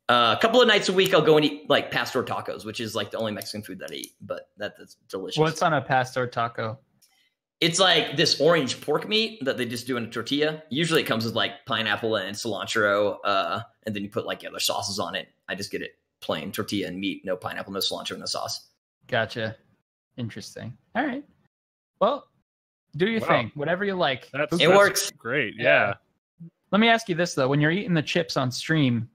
A couple of nights a week, I'll go and eat like pastor tacos, which is like the only Mexican food that I eat, but that's delicious. What's on a pastor taco? It's like this orange pork meat that they just do in a tortilla. Usually it comes with like pineapple and cilantro, and then you put like other sauces on it. I just get it plain tortilla and meat, no pineapple, no cilantro, no sauce. Gotcha. Interesting. All right. Well, do your thing. Whatever you like. It works. Great. Yeah. Let me ask you this though. When you're eating the chips on stream,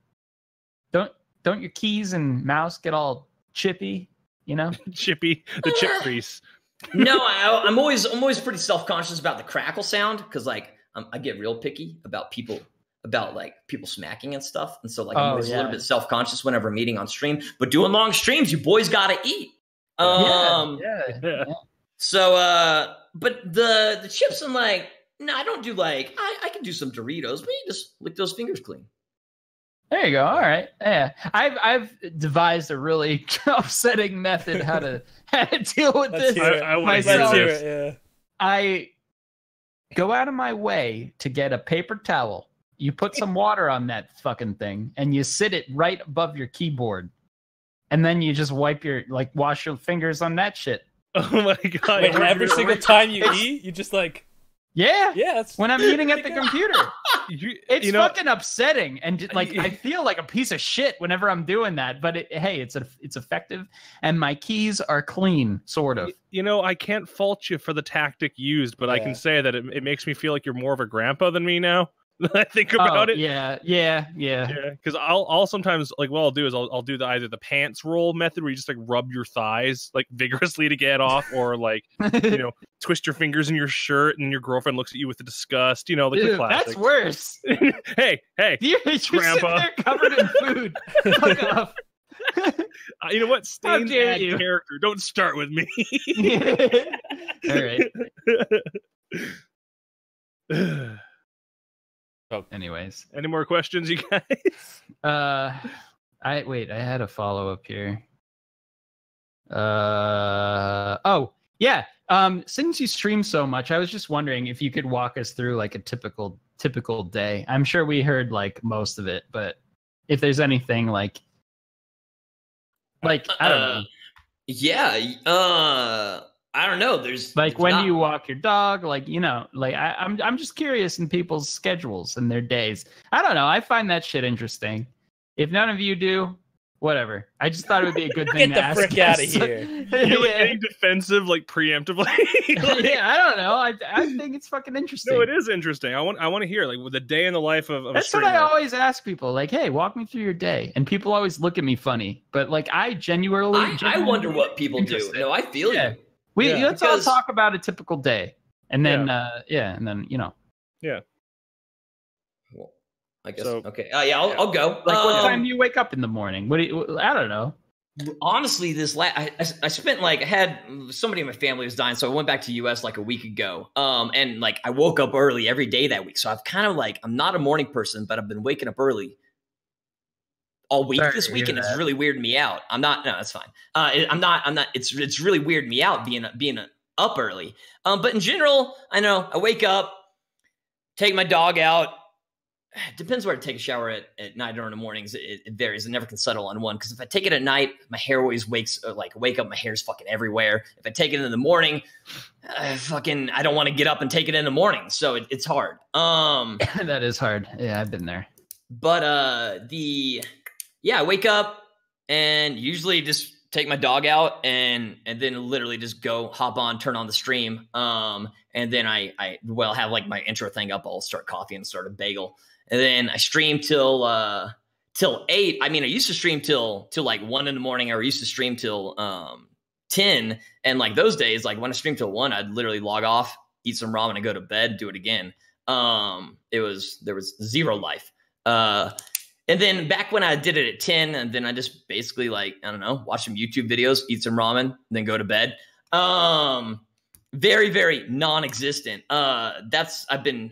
don't your keys and mouse get all chippy, Chippy, the chip grease. No, I'm always pretty self-conscious about the crackle sound, because like I get real picky about people smacking and stuff, and so like I'm always a little bit self-conscious whenever I'm eating on stream. But doing long streams, you boys gotta eat. So but the chips, I'm like, no, I don't do like I can do some Doritos, but you just lick those fingers clean. There you go. All right. Yeah. I've devised a really upsetting method how to deal with this. I want to hear this. Yeah. I go out of my way to get a paper towel. You put some water on that fucking thing and you sit it right above your keyboard. And then you just wash your fingers on that shit. Oh my God. Wait, every single time you eat, you just like... Yeah. That's when I'm eating at the computer. It's fucking upsetting, and like I feel like a piece of shit whenever I'm doing that. But it's effective, and my keys are clean, sort of. I can't fault you for the tactic used, but I can say that it makes me feel like you're more of a grandpa than me now. I think about it. Yeah. Because I'll sometimes what I'll do is I'll do either the pants roll method where you just like rub your thighs like vigorously to get off, or like twist your fingers in your shirt and your girlfriend looks at you with disgust. The classic. That's worse. hey, you're grandpa, there covered in food. Fuck off. You know what? Stay in character. Don't start with me. All right. Anyways, any more questions, you guys? I had a follow up here. Since you stream so much, I was just wondering if you could walk us through like a typical day. I'm sure we heard like most of it, but if there's anything like I don't know. Yeah. I don't know. There's like when you walk your dog, I'm just curious in people's schedules and their days. I don't know. I find that shit interesting. If none of you do, whatever. I just thought it would be a good thing to ask. Get the frick out of here. You're getting defensive, like preemptively. Yeah, I don't know. I think it's fucking interesting. No, it is interesting. I want to hear like the day in the life of That's a streamer. what I always ask people. Like, hey, walk me through your day, and people always look at me funny. But like, I genuinely wonder what people do. No, I feel you. Let's all talk about a typical day, and then Yeah. Well, I guess okay. I'll go. Like, what time do you wake up in the morning? I don't know. Honestly, I spent I had somebody in my family was dying, so I went back to the US like a week ago. And like I woke up early every day that week, so I've kind of I'm not a morning person, but I've been waking up early all week this week, and it's really weirding me out. I'm not. No, that's fine. I'm not. It's really weirding me out being up early. But in general, I know I wake up, take my dog out. It depends where I take a shower at night or in the mornings. It varies. I never can settle on one, because if I take it at night, my hair always wake up. My hair's fucking everywhere. If I take it in the morning, I don't want to get up and take it in the morning. So it's hard. That is hard. Yeah, I've been there. But I wake up and usually just take my dog out and then literally just go hop on, turn on the stream. And then I have like my intro thing up. I'll start coffee and start a bagel. And then I stream till 8. I mean, I used to stream till like 1 in the morning. I used to stream till 10. And like those days, like when I streamed till 1, I'd literally log off, eat some ramen and go to bed, do it again. There was zero life. And then back when I did it at 10, and then I just basically like, I don't know, watch some YouTube videos, eat some ramen, then go to bed. Very, very non-existent. I've been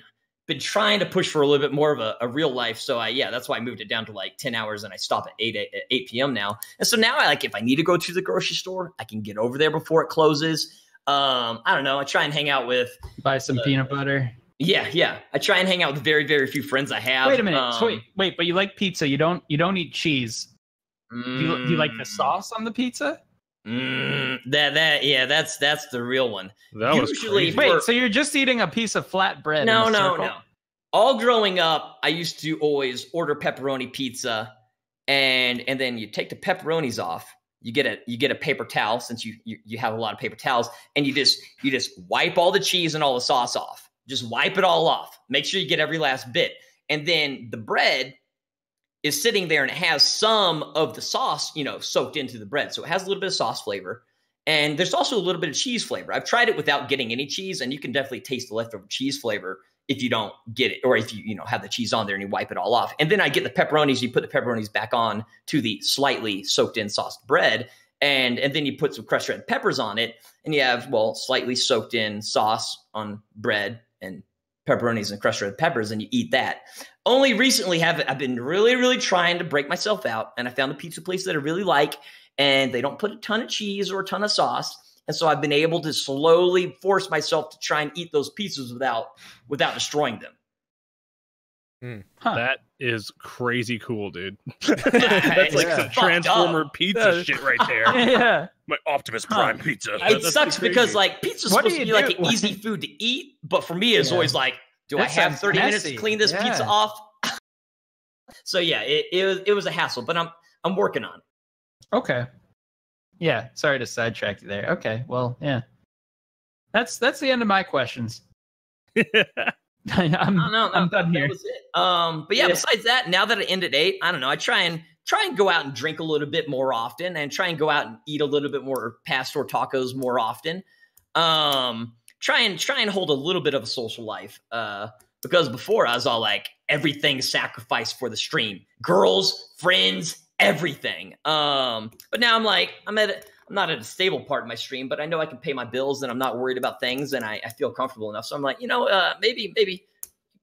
trying to push for a little bit more of a real life. So that's why I moved it down to like 10 hours and I stop at 8 p.m. now. And so now if I need to go to the grocery store, I can get over there before it closes. I don't know. I try and hang out with, buy some peanut butter. Yeah. I try and hang out with very, very few friends I have. Wait a minute. Wait, but you like pizza. You don't eat cheese. Do you like the sauce on the pizza? That's the real one. That usually was wait, so you're just eating a piece of flat bread? No. All growing up, I used to always order pepperoni pizza, and then you take the pepperonis off. You get a paper towel, since you have a lot of paper towels, and you just wipe all the cheese and all the sauce off. Just wipe it all off. Make sure you get every last bit. And then the bread is sitting there and it has some of the sauce, soaked into the bread. So it has a little bit of sauce flavor. And there's also a little bit of cheese flavor. I've tried it without getting any cheese, and you can definitely taste the leftover cheese flavor if you don't get it, or if you have the cheese on there and you wipe it all off. And then I get the pepperonis. You put the pepperonis back on to the slightly soaked in sauced bread. And then you put some crushed red peppers on it, and you have, slightly soaked in sauce on bread and pepperonis and crushed red peppers, and you eat that. Only recently I've been really, really trying to break myself out, and I found a pizza place that I really like, and they don't put a ton of cheese or a ton of sauce. And so I've been able to slowly force myself to try and eat those pizzas without destroying them. That is crazy cool, dude. That's like some Transformer pizza shit right there. Yeah. My Optimus Prime pizza. It sucks because like pizza's supposed to be like an easy food to eat, but for me it's always like, do I have 30 minutes to clean this pizza off? So it was a hassle, but I'm working on it. Okay. Yeah, sorry to sidetrack you there. Okay, well, yeah. That's the end of my questions. I'm done here. That was it. But besides that, now that I end at 8, I don't know. I try and go out and drink a little bit more often, and try and go out and eat a little bit more pastor tacos more often. Try and hold a little bit of a social life. Because before I was all like everything sacrificed for the stream, girls, friends, everything. But now I'm like I'm not at a stable part of my stream, but I know I can pay my bills and I'm not worried about things, and I feel comfortable enough. So I'm like, maybe you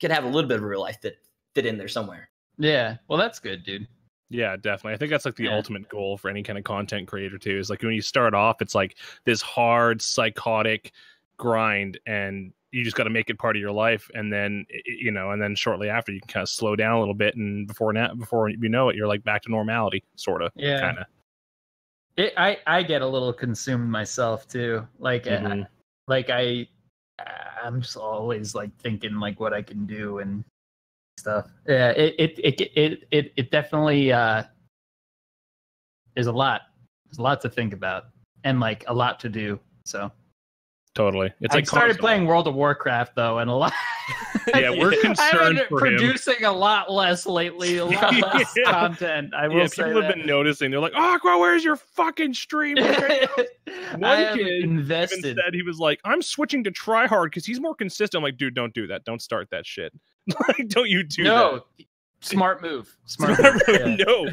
could have a little bit of a real life that fit in there somewhere. Yeah. Well, that's good, dude. Yeah, definitely. I think that's like the ultimate goal for any kind of content creator too, is like when you start off, it's like this hard, psychotic grind, and you just got to make it part of your life. And then, and then shortly after you can kind of slow down a little bit. And before you know it, you're like back to normality, sort of. Yeah. Kind of. I get a little consumed myself too. Like, I'm just always like thinking like what I can do and stuff. Yeah, it definitely there's a lot to think about and like a lot to do. So totally, it's I like started playing World of Warcraft though, and a lot. Yeah, we're concerned I've been for producing him. a lot less lately, a lot less content. I will say people have been noticing. They're like, "Aqua, where's your fucking stream?" One kid invested. even said he was like, "I'm switching to tryhard because he's more consistent." I'm like, "Dude, don't do that. Don't start that shit. Like, don't you do that." No, smart move. Smart move. Yeah. No,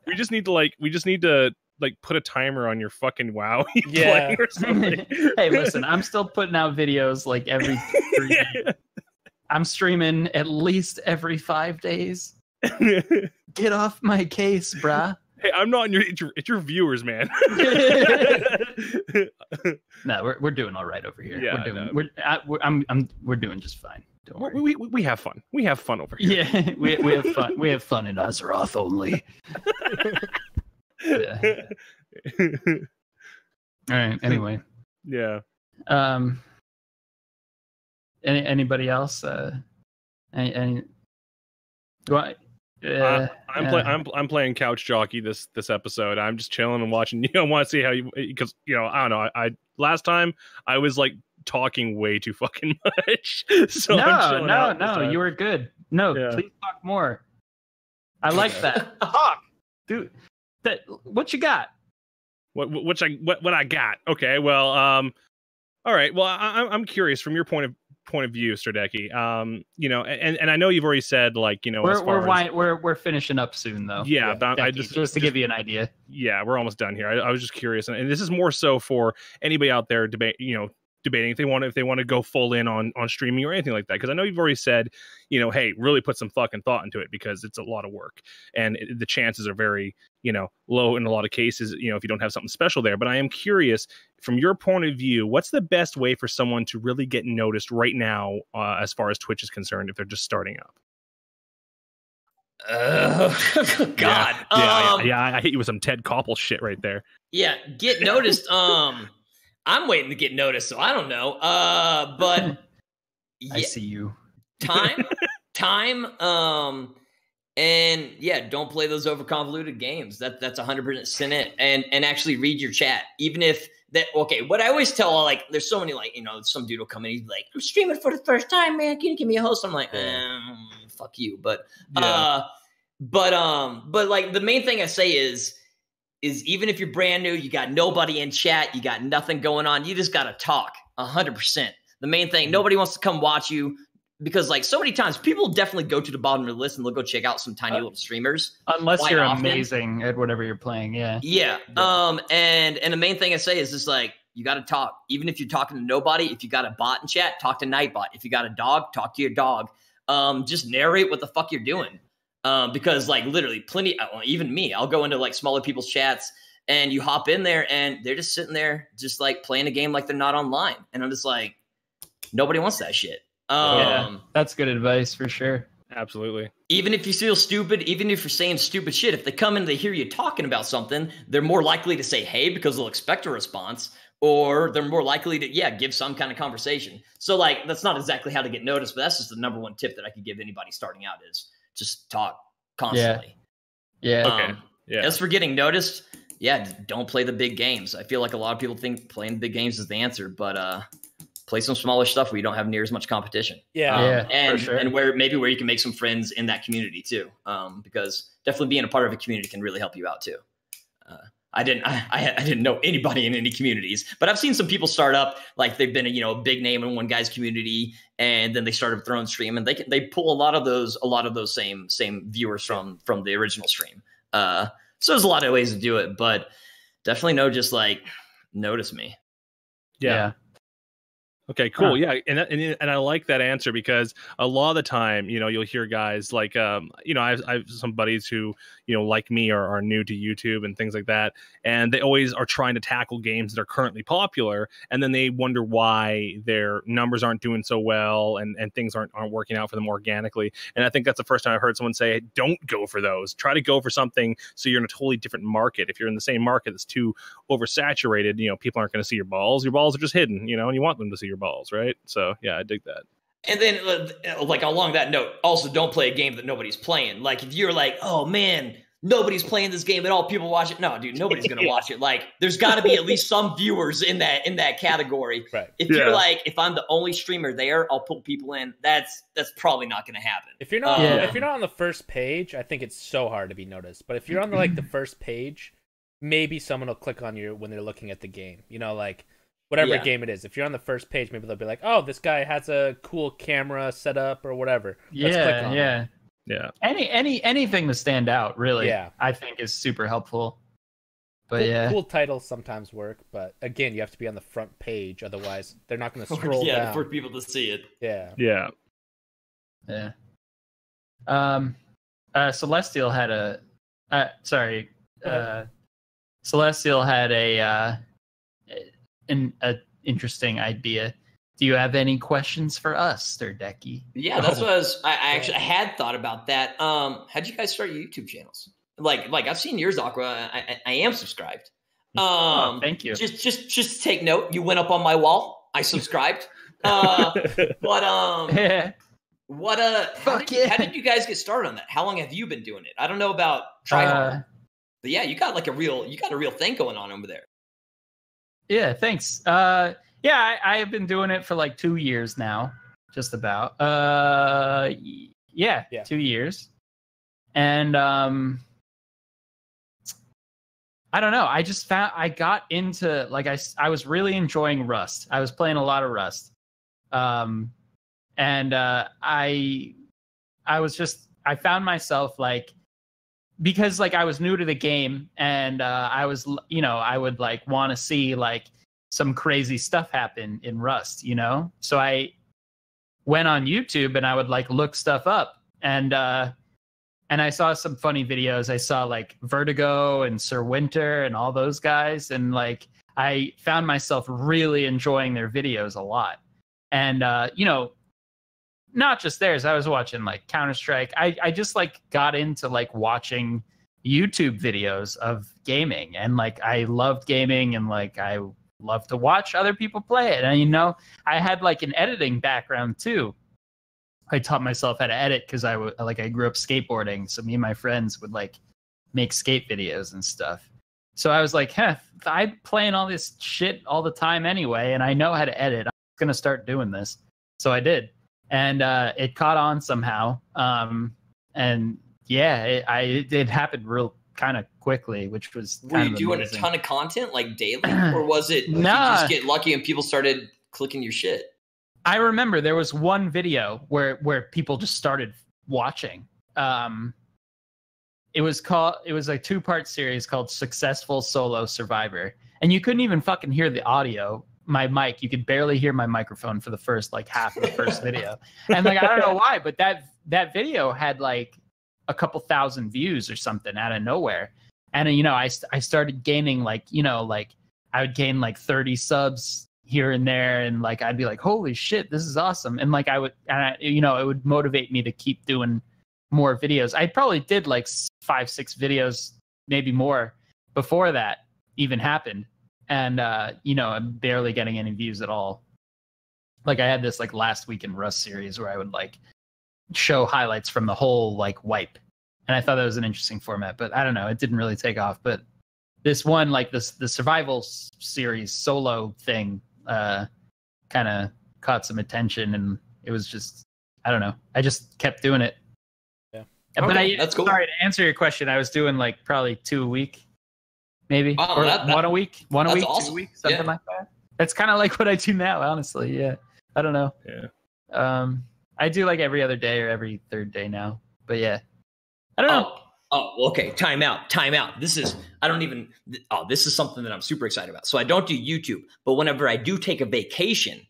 we just need to like put a timer on your fucking WoW. Yeah. Or something. Hey, listen, I'm still putting out videos like every 3 days. I'm streaming at least every 5 days. Get off my case, brah. Hey, I'm not in it's your viewers, man. No, we're doing all right over here. Yeah, we're doing just fine. Don't worry. We have fun. We have fun over here. Yeah, we have fun. We have fun in Azeroth only. Yeah. All right. Anyway. Yeah. Anybody else? Any I'm playing couch jockey this episode. I'm just chilling and watching. I want to see how you, because I don't know. I last time I was like talking way too fucking much. So no, you were good. No, please talk more. I like that. Talk, dude. What you got? What I got? Okay, well, all right. Well, I'm curious from your point of view, Sterdekie. And I know you've already said we're finishing up soon though. Yeah, but I just to give you an idea. Yeah, we're almost done here. I was just curious, and this is more so for anybody out there debating if they want to go full in on streaming or anything like that, because I know you've already said, hey, really put some fucking thought into it, because it's a lot of work and the chances are very low in a lot of cases, if you don't have something special there. But I am curious, from your point of view, what's the best way for someone to really get noticed right now, as far as Twitch is concerned, if they're just starting up? God. I hit you with some Ted Koppel shit right there. Yeah, get noticed. I'm waiting to get noticed, so I don't know. But I see you. Time, and yeah, don't play those overconvoluted games. That's 100% sin it, and actually read your chat, even if that. Okay, what I always tell, like, there's so many, like, some dude will come in, he's like, I'm streaming for the first time, man. Can you give me a host? I'm like, fuck you. But like, the main thing I say is even if you're brand new, you got nobody in chat, you got nothing going on, you just got to talk 100%. The main thing, nobody wants to come watch you, because like so many times people definitely go to the bottom of the list and they'll go check out some tiny little streamers. Unless you're amazing at whatever you're playing. Yeah. Yeah. And the main thing I say is just like, you got to talk, even if you're talking to nobody. If you got a bot in chat, talk to Nightbot. If you got a dog, talk to your dog. Just narrate what the fuck you're doing. Because like literally even me, I'll go into like smaller people's chats and you hop in there and they're just sitting there just like playing a game like they're not online. And I'm just like, nobody wants that shit. That's good advice for sure. Absolutely. Even if you feel stupid, even if you're saying stupid shit, if they come in and they hear you talking about something, they're more likely to say, hey, because they'll expect a response, or they're more likely to, give some kind of conversation. So like, that's not exactly how to get noticed, but that's just the number one tip that I could give anybody starting out is just talk constantly. Yeah. As for getting noticed, don't play the big games. I feel like a lot of people think playing big games is the answer, but play some smaller stuff where you don't have near as much competition. For sure. And where you can make some friends in that community too. Because definitely being a part of a community can really help you out too. I didn't know anybody in any communities, but I've seen some people start up, like they've been a big name in one guy's community, and then they started throwing stream, and they pull a lot of those same viewers from the original stream. So there's a lot of ways to do it, but definitely just like notice me. Yeah. Okay, cool. Yeah, and I like that answer, because a lot of the time, you'll hear guys like, I have some buddies who, like me, are new to YouTube and things like that, and they always are trying to tackle games that are currently popular, and then they wonder why their numbers aren't doing so well, and things aren't working out for them organically. And I think that's the first time I've heard someone say, don't go for those. Try to go for something so you're in a totally different market. If you're in the same market that's too oversaturated, people aren't going to see your balls. Your balls are just hidden, and you want them to see your balls, right? So yeah, I dig that. And then like along that note, also don't play a game that nobody's playing. Like if you're like, oh man, nobody's playing this game at all, people watch it. No, dude, nobody's gonna watch it. Like there's got to be at least some viewers in that category. Right. If you're like, if I'm the only streamer there, I'll pull people in. That's probably not gonna happen. If you're not on the first page, I think it's so hard to be noticed. But if you're on the first page, maybe someone will click on you when they're looking at the game. Like whatever game it is. If you're on the first page, maybe they'll be like, oh, this guy has a cool camera setup or whatever. Let's click on it. Yeah. Anything to stand out, really. Yeah. I think is super helpful. But cool titles sometimes work, but again, you have to be on the front page, otherwise they're not going to scroll down for people to see it. Yeah. Celestial had Celestial had an interesting idea. Do you have any questions for us, Sterdekie? Yeah, that's what I had thought about that. How'd you guys start your YouTube channels? Like I've seen yours, Aqua. I am subscribed. Thank you. Just take note. You went up on my wall. I subscribed. What how did you guys get started on that? How long have you been doing it? I don't know about tryhard, but yeah, you got a real thing going on over there. Yeah, thanks. Yeah, I have been doing it for like 2 years now, just about. Yeah, 2 years. And I don't know. I got into like I was really enjoying Rust. I was playing a lot of Rust. And I found myself like, because like I was new to the game and I was, you know, I would like want to see like some crazy stuff happen in Rust, you know? So I went on YouTube and I would like look stuff up and I saw some funny videos. I saw like Vertigo and Sir Winter and all those guys. And like, I found myself really enjoying their videos a lot. And, you know, not just theirs. I was watching like Counter-Strike. I just like got into like watching YouTube videos of gaming, and like I loved gaming, and like I love to watch other people play it. And you know, I had like an editing background too. I taught myself how to edit because I grew up skateboarding, so me and my friends would like make skate videos and stuff. So I was like, I'm playing all this shit all the time anyway, and I know how to edit. I'm gonna start doing this. So I did. And it caught on somehow. And yeah, it happened real kind of quickly, which was kind of amazing. Were you doing a ton of content like daily, or was it you just get lucky and people started clicking your shit? I remember there was one video where people just started watching. It was a 2-part series called Successful Solo Survivor, and you couldn't even fucking hear the audio. My mic, you could barely hear my microphone for the first like half of the first video. And like I don't know why, but that video had like a couple thousand views or something out of nowhere. And you know, I started gaining like, you know, like I would gain like 30 subs here and there, and like I'd be like, holy shit, this is awesome. And like you know, it would motivate me to keep doing more videos. I probably did like 5-6 videos, maybe more, before that even happened. And you know, I'm barely getting any views at all. Like I had this like last week in Rust series where I would like show highlights from the whole like wipe, and I thought that was an interesting format, but I don't know, it didn't really take off. But this one, like the survival series solo thing, kind of caught some attention, and it was just, I don't know, I just kept doing it. Yeah, but that's cool. Sorry, to answer your question, I was doing like probably 2 a week. Maybe or one a week, awesome. 2 weeks, something like that. That's kind of like what I do now, honestly. Yeah, I don't know. Yeah. I do like every other day or every third day now. But yeah, I don't know. Oh, okay. Time out. This is something that I'm super excited about. So I don't do YouTube, but whenever I do take a vacation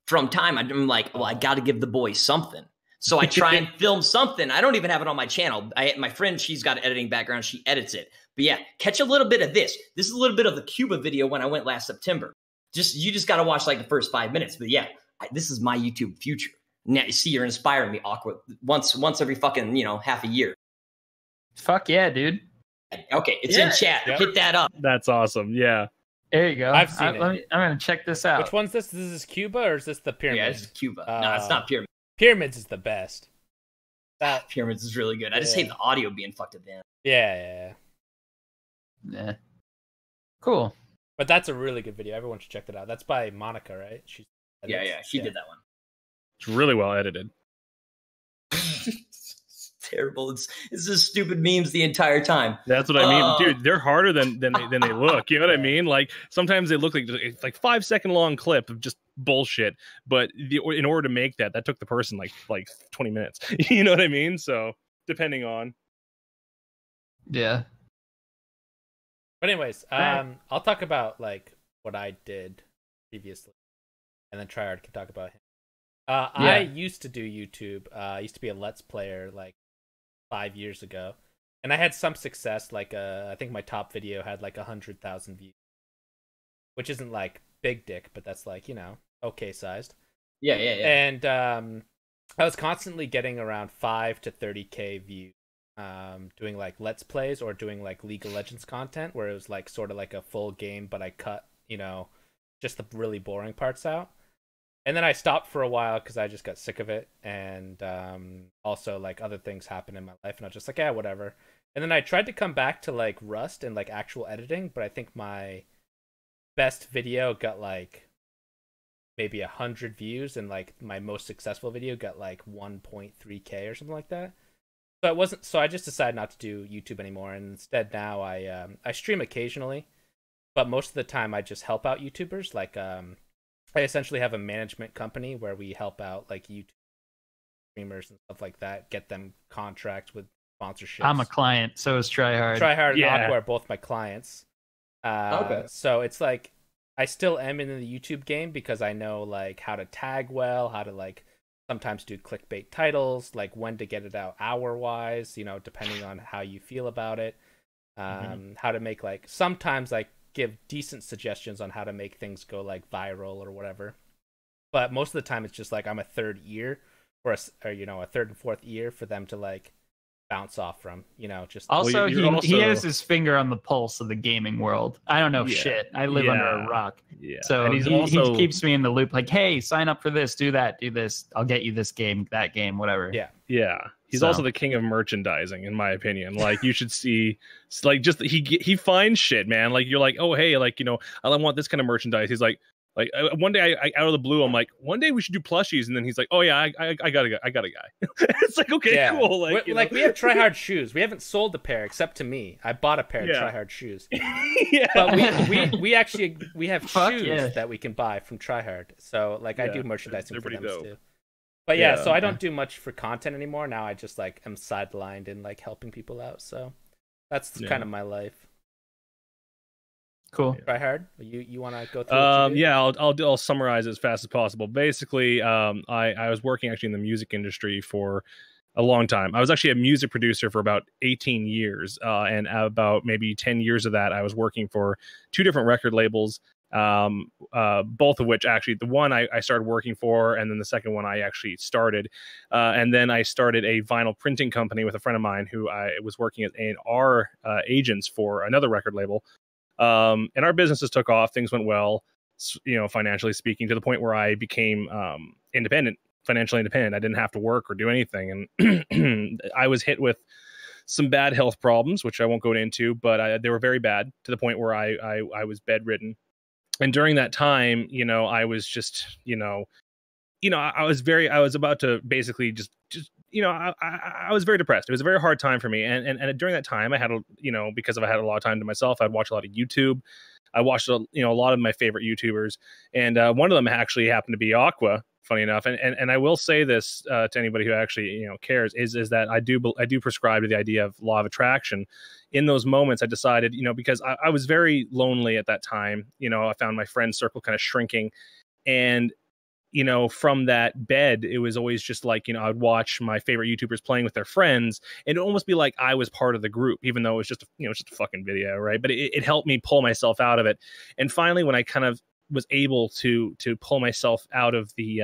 from time, I'm like, well, I got to give the boys something. So I try and film something. I don't even have it on my channel. My friend, she's got an editing background. She edits it. But yeah, catch a little bit of this. This is a little bit of the Cuba video when I went last September. You just got to watch like the first 5 minutes. But yeah, this is my YouTube future. Now you see, you're inspiring me, Awkward. Once every fucking, you know, half a year. Fuck yeah, dude. Okay, it's in chat. Yep. Hit that up. That's awesome. Yeah. There you go. I've seen it. I'm gonna check this out. Which one's this? This is Cuba, or is this the Pyramid? Yeah, this is Cuba. No, it's not Pyramid. Pyramids is the best. Pyramids is really good. I just hate the audio being fucked at the end. Yeah. Yeah. Cool. But that's a really good video. Everyone should check that out. That's by Monica, right? She did that one. It's really well edited. It's terrible. It's just stupid memes the entire time. That's what I mean, dude. They're harder than they look. You know what I mean? Like sometimes they look like it's like 5-second long clip of just bullshit. But in order to make that took the person like 20 minutes. You know what I mean? So depending on. Yeah. But anyways, I'll talk about like what I did previously, and then Tryhard can talk about him. I used to do YouTube. I used to be a Let's Player like 5 years ago, and I had some success. Like I think my top video had like 100,000 views, which isn't like big dick, but that's like, you know, okay sized. Yeah. And I was constantly getting around 5 to 30K views. Doing like Let's Plays or doing like League of Legends content where it was like sort of like a full game, but I cut, you know, just the really boring parts out. And then I stopped for a while because I just got sick of it, and also like other things happened in my life, and I was just like, yeah, whatever. And then I tried to come back to like Rust and like actual editing, but I think my best video got like maybe 100 views, and like my most successful video got like 1.3K or something like that. So it wasn't. So I just decided not to do YouTube anymore, and instead now I stream occasionally, but most of the time I just help out YouTubers. Like I essentially have a management company where we help out like YouTube streamers and stuff like that, get them contracts with sponsorships. I'm a client, so is Tryhard. Tryhard and Aqua are both my clients. Okay. So it's like I still am in the YouTube game because I know like how to tag well, how to like sometimes do clickbait titles, like when to get it out hour wise, you know, depending on how you feel about it. How to make like sometimes like give decent suggestions on how to make things go like viral or whatever, but most of the time it's just like I'm a third ear or you know, a third and fourth ear for them to like bounce off from, you know. Just also, he has his finger on the pulse of the gaming world. I don't know shit. I live under a rock. So and he keeps me in the loop, like, hey, sign up for this, do that, do this, I'll get you this game, that game, whatever. He's also the king of merchandising, in my opinion. Like, you should see, like, just he finds shit, man. Like, you're like, oh, hey, like, you know, I want this kind of merchandise. He's like one day I out of the blue, I'm like, one day we should do plushies, and then he's like, oh yeah, I got a guy. It's like, okay, cool. Like, we have Tryhard shoes. We haven't sold a pair except to me. I bought a pair of Tryhard shoes. But we actually have shoes that we can buy from Tryhard. So like I do merchandising for them too. But so I don't do much for content anymore. Now I just like am sidelined in like helping people out. So that's kind of my life. Cool. Tryhard, you want to go through? I'll summarize as fast as possible. Basically, I was working actually in the music industry for a long time. I was actually a music producer for about 18 years, and about maybe 10 years of that I was working for 2 different record labels. Both of which actually, the one I started working for, and then the second one I actually started, and then I started a vinyl printing company with a friend of mine who I was working as A&R agents for another record label, and our businesses took off. Things went well, you know, financially speaking, to the point where I became financially independent. I didn't have to work or do anything, and I was hit with some bad health problems, which I won't go into, but they were very bad, to the point where I was bedridden. And during that time, you know, I was just, I was about to basically just, you know, I was very depressed. It was a very hard time for me. And during that time I had, because I had a lot of time to myself, I'd watch a lot of YouTube. I watched, a lot of my favorite YouTubers. And one of them actually happened to be Aqua, funny enough. And I will say this to anybody who actually, cares, is that I do prescribe to the idea of law of attraction. In those moments, I decided, because I was very lonely at that time. I found my friend circle kind of shrinking. And, from that bed, it was always just like, I'd watch my favorite YouTubers playing with their friends, and it'd almost be like I was part of the group, even though it was just, just a fucking video, right? But it helped me pull myself out of it. And finally, when I kind of was able to pull myself out of the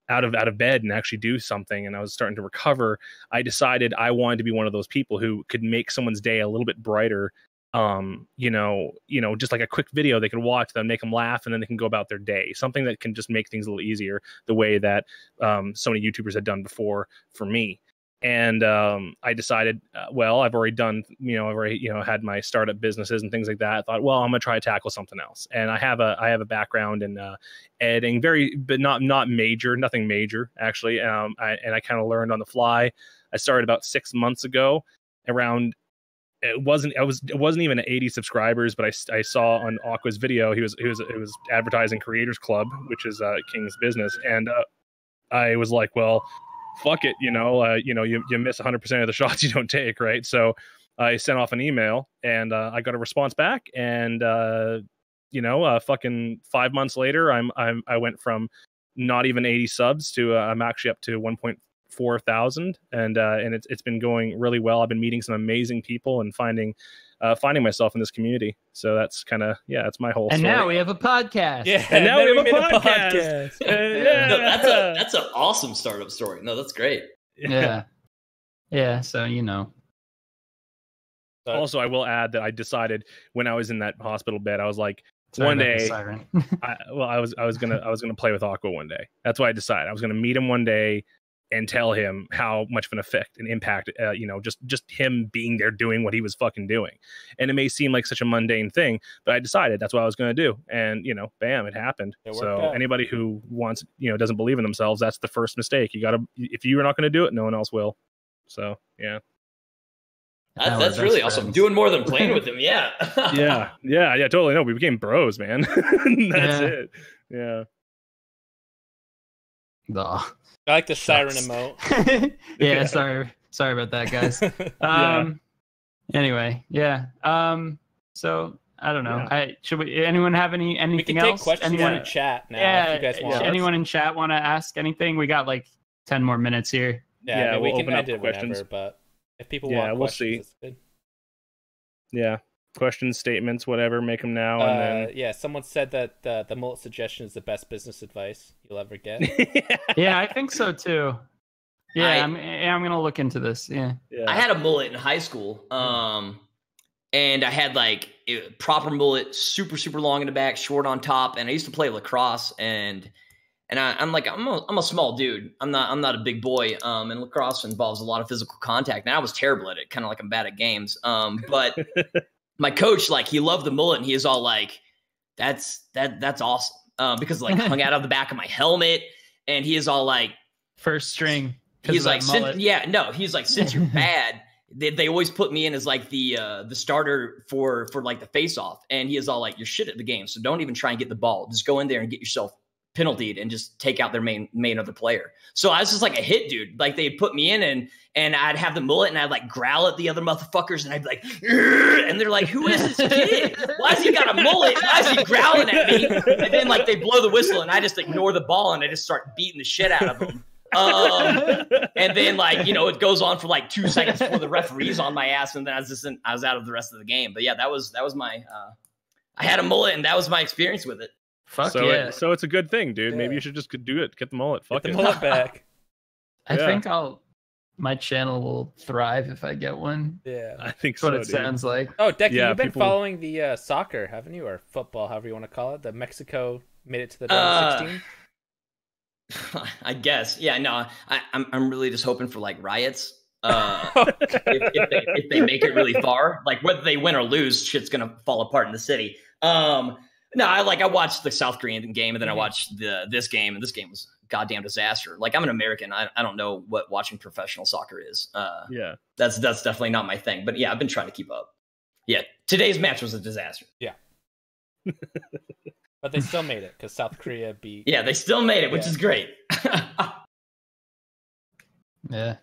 out of bed and actually do something, and I was starting to recover, I decided I wanted to be one of those people who could make someone's day a little bit brighter. Just like a quick video they could watch that make them laugh, and then they can go about their day. Something that can just make things a little easier, the way that so many YouTubers had done before for me. And I decided, I've already done, had my startup businesses and things like that. I thought, well, I'm gonna try to tackle something else. And I have a background in editing, but not major, nothing major actually. And I kind of learned on the fly. I started about 6 months ago. It wasn't even at 80 subscribers, but I saw on Aqua's video, it was advertising Creators Club, which is King's business, and I was like, well, fuck it, you miss 100% of the shots you don't take, right? So I sent off an email, and I got a response back, and fucking 5 months later, I went from not even 80 subs to I'm actually up to 1.4 thousand, and it's been going really well. I've been meeting some amazing people and finding myself in this community. So that's kind of, that's my whole story. And now we have a podcast. Yeah, and now we have a podcast. No, that's an awesome startup story. No, that's great. Yeah. So Also, I will add that I decided when I was in that hospital bed, I was like, one day, I was gonna play with Aqua one day. That's why I decided I was gonna meet him one day and tell him how much of an effect and impact, just him being there doing what he was fucking doing. And it may seem like such a mundane thing, but I decided that's what I was gonna do, and bam, it happened. So anybody who wants, doesn't believe in themselves, that's the first mistake. If you're not gonna do it, no one else will. So yeah. That's really awesome. Doing more than playing with him, yeah. yeah, totally. No, we became bros, man. That's it. Yeah. I like the siren emote. Yeah, sorry about that, guys. Anyway, yeah. So I don't know. Yeah. Anyone have anything we can else? Take questions in chat now. Yeah. If you guys want. Anyone in chat want to ask anything? We got like 10 more minutes here. Yeah, we'll we can open up end it questions. whenever, but if people want questions, it's good. Yeah, questions, statements, whatever, make them now. And then... Yeah, someone said that the mullet suggestion is the best business advice you'll ever get. Yeah, I think so too. Yeah, I'm gonna look into this. Yeah. I had a mullet in high school, and I had like proper mullet, super super long in the back, short on top, and I used to play lacrosse and. And I'm a small dude. I'm not a big boy. And lacrosse involves a lot of physical contact. And I was terrible at it, kind of like I'm bad at games. But my coach, like, he loved the mullet, and he is all like, "That's awesome," because like hung out of the back of my helmet, and he is all like, first string. He's like, he's like, since you're bad. They always put me in as like the starter for like the face off, and he is all like, "You're shit at the game, so don't even try and get the ball. Just go in there and get yourself penaltied and just take out their main other player." So I was just like a hit dude. Like they'd put me in and I'd have the mullet and I'd like growl at the other motherfuckers and I'd be like, "Urgh!" And they're like, "Who is this kid? Why has he got a mullet? Why is he growling at me?" And then like they blow the whistle and I just ignore the ball and I just start beating the shit out of them. And then like, it goes on for like 2 seconds before the referee's on my ass, and then I was out of the rest of the game. But yeah, that was my I had a mullet and that was my experience with it. So it's a good thing, dude. Yeah. Maybe you should just do it. Get the mullet. Fuck the mullet back. I think my channel will thrive if I get one. Yeah, I think that's what it sounds like. Oh, Decky, you've been following the soccer, haven't you, or football, however you want to call it? The Mexico made it to the round 16. I guess. Yeah. No, I'm really just hoping for like riots. If they make it really far, like whether they win or lose, shit's gonna fall apart in the city. No, I watched the South Korean game, and then I watched this game, and this game was a goddamn disaster. Like, I'm an American. I don't know what watching professional soccer is. Yeah. That's definitely not my thing. But yeah, I've been trying to keep up. Yeah, today's match was a disaster. Yeah. But they still made it because South Korea beat. Yeah, they still made it, which is great. Yeah.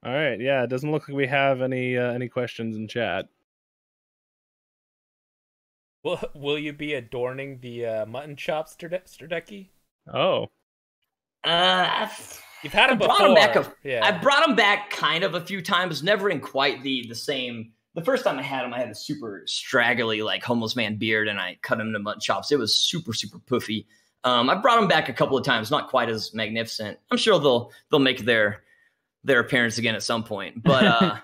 All right. Yeah, it doesn't look like we have any questions in chat. Will you be adorning the mutton chops, Sterdekie? Oh. You've had them before. I brought them back kind of a few times, never in quite the same. The first time I had them, I had a super straggly, like homeless man beard, and I cut them into mutton chops. It was super, super poofy. I brought them back a couple of times, not quite as magnificent. I'm sure they'll make their appearance again at some point, but.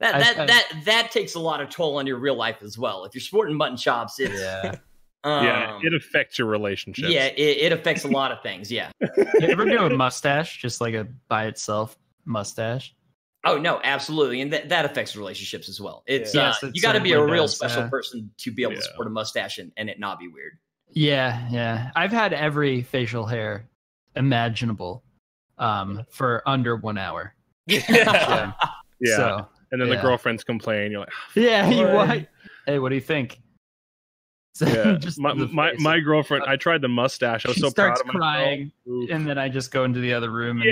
That takes a lot of toll on your real life as well. If you're sporting mutton chops, it affects your relationship. Yeah, it affects a lot of things. Yeah. You ever do a mustache, just like a by itself mustache? Oh no, absolutely, and that affects relationships as well. It's you got to be certainly a real does, special person to be able to sport a mustache and it not be weird. Yeah. I've had every facial hair imaginable, for under 1 hour. Yeah. So. And then the girlfriends complain. You're like, hey, what do you think? So yeah. my girlfriend, I tried the mustache. I was so proud of myself. She starts crying, and then I just go into the other room. And,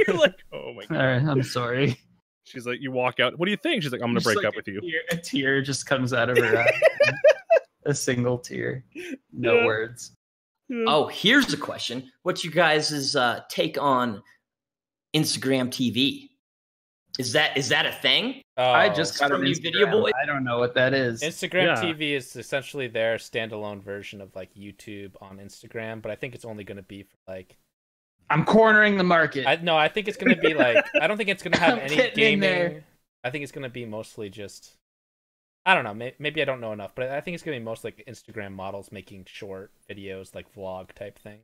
you're like, oh my god. All right, I'm sorry. She's like, you walk out. What do you think? She's like, I'm gonna break up with you. A tear just comes out of her eye. A single tear. No words. Oh, here's a question. What's your guys' take on Instagram TV? Is that a thing? I just got from you, Video Boy. I don't know what that is. Instagram TV is essentially their standalone version of like YouTube on Instagram, but I think it's only going to be for like. I'm cornering the market. I think it's going to be like. I don't think it's going to have any gaming. I think it's going to be mostly just I don't know. Maybe I don't know enough, but I think it's gonna be most like Instagram models making short videos, like vlog type thing.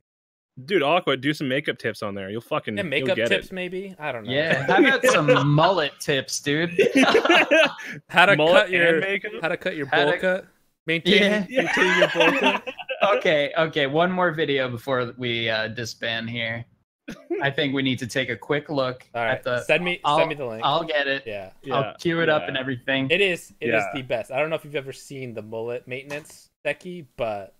Dude, Aqua, do some makeup tips on there. You'll fucking makeup you'll get tips, it. Maybe. I don't know. Yeah, how about some mullet tips, dude? How to Mullet cut your and makeup? How to cut your bowl cut? Maintain your bowl cut. Okay. One more video before we disband here. I think we need to take a quick look at the. Send me the link. I'll get it. Yeah. I'll cue it up and everything. It is the best. I don't know if you've ever seen the mullet maintenance Sterdekie, but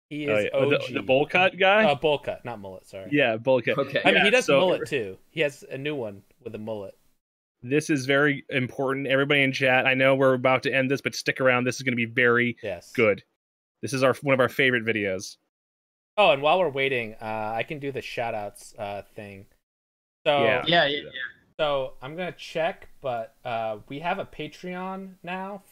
he is OG. The bowl cut guy? Bowl cut, not mullet, sorry. Yeah, bowl cut. Okay. I mean, he does mullet too. He has a new one with a mullet. This is very important. Everybody in chat, I know we're about to end this, but stick around. This is going to be very good. This is one of our favorite videos. Oh, and while we're waiting, I can do the shout-outs thing. So yeah. So I'm gonna check, but we have a Patreon now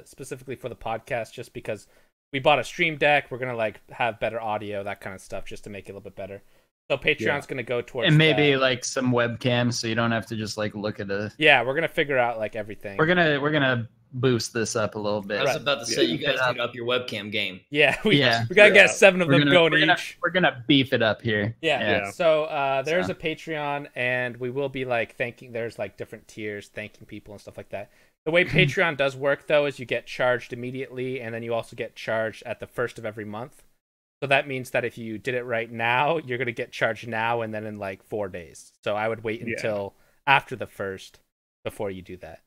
specifically for the podcast, just because we bought a stream deck. We're gonna like have better audio, that kind of stuff, just to make it a little bit better. So Patreon's gonna go towards and maybe like some webcams, so you don't have to just like look at a. Yeah, we're gonna figure out like everything. We're gonna boost this up a little bit. I was about to say you guys need up your webcam game. Yeah, we gotta get 7 of them going each. We're gonna beef it up here. Yeah. So there's a Patreon, and we will be like there's like different tiers, thanking people and stuff like that. The way Patreon does work though is you get charged immediately, and then you also get charged at the first of every month. So that means that if you did it right now, you're gonna get charged now and then in like 4 days. So I would wait until after the first before you do that.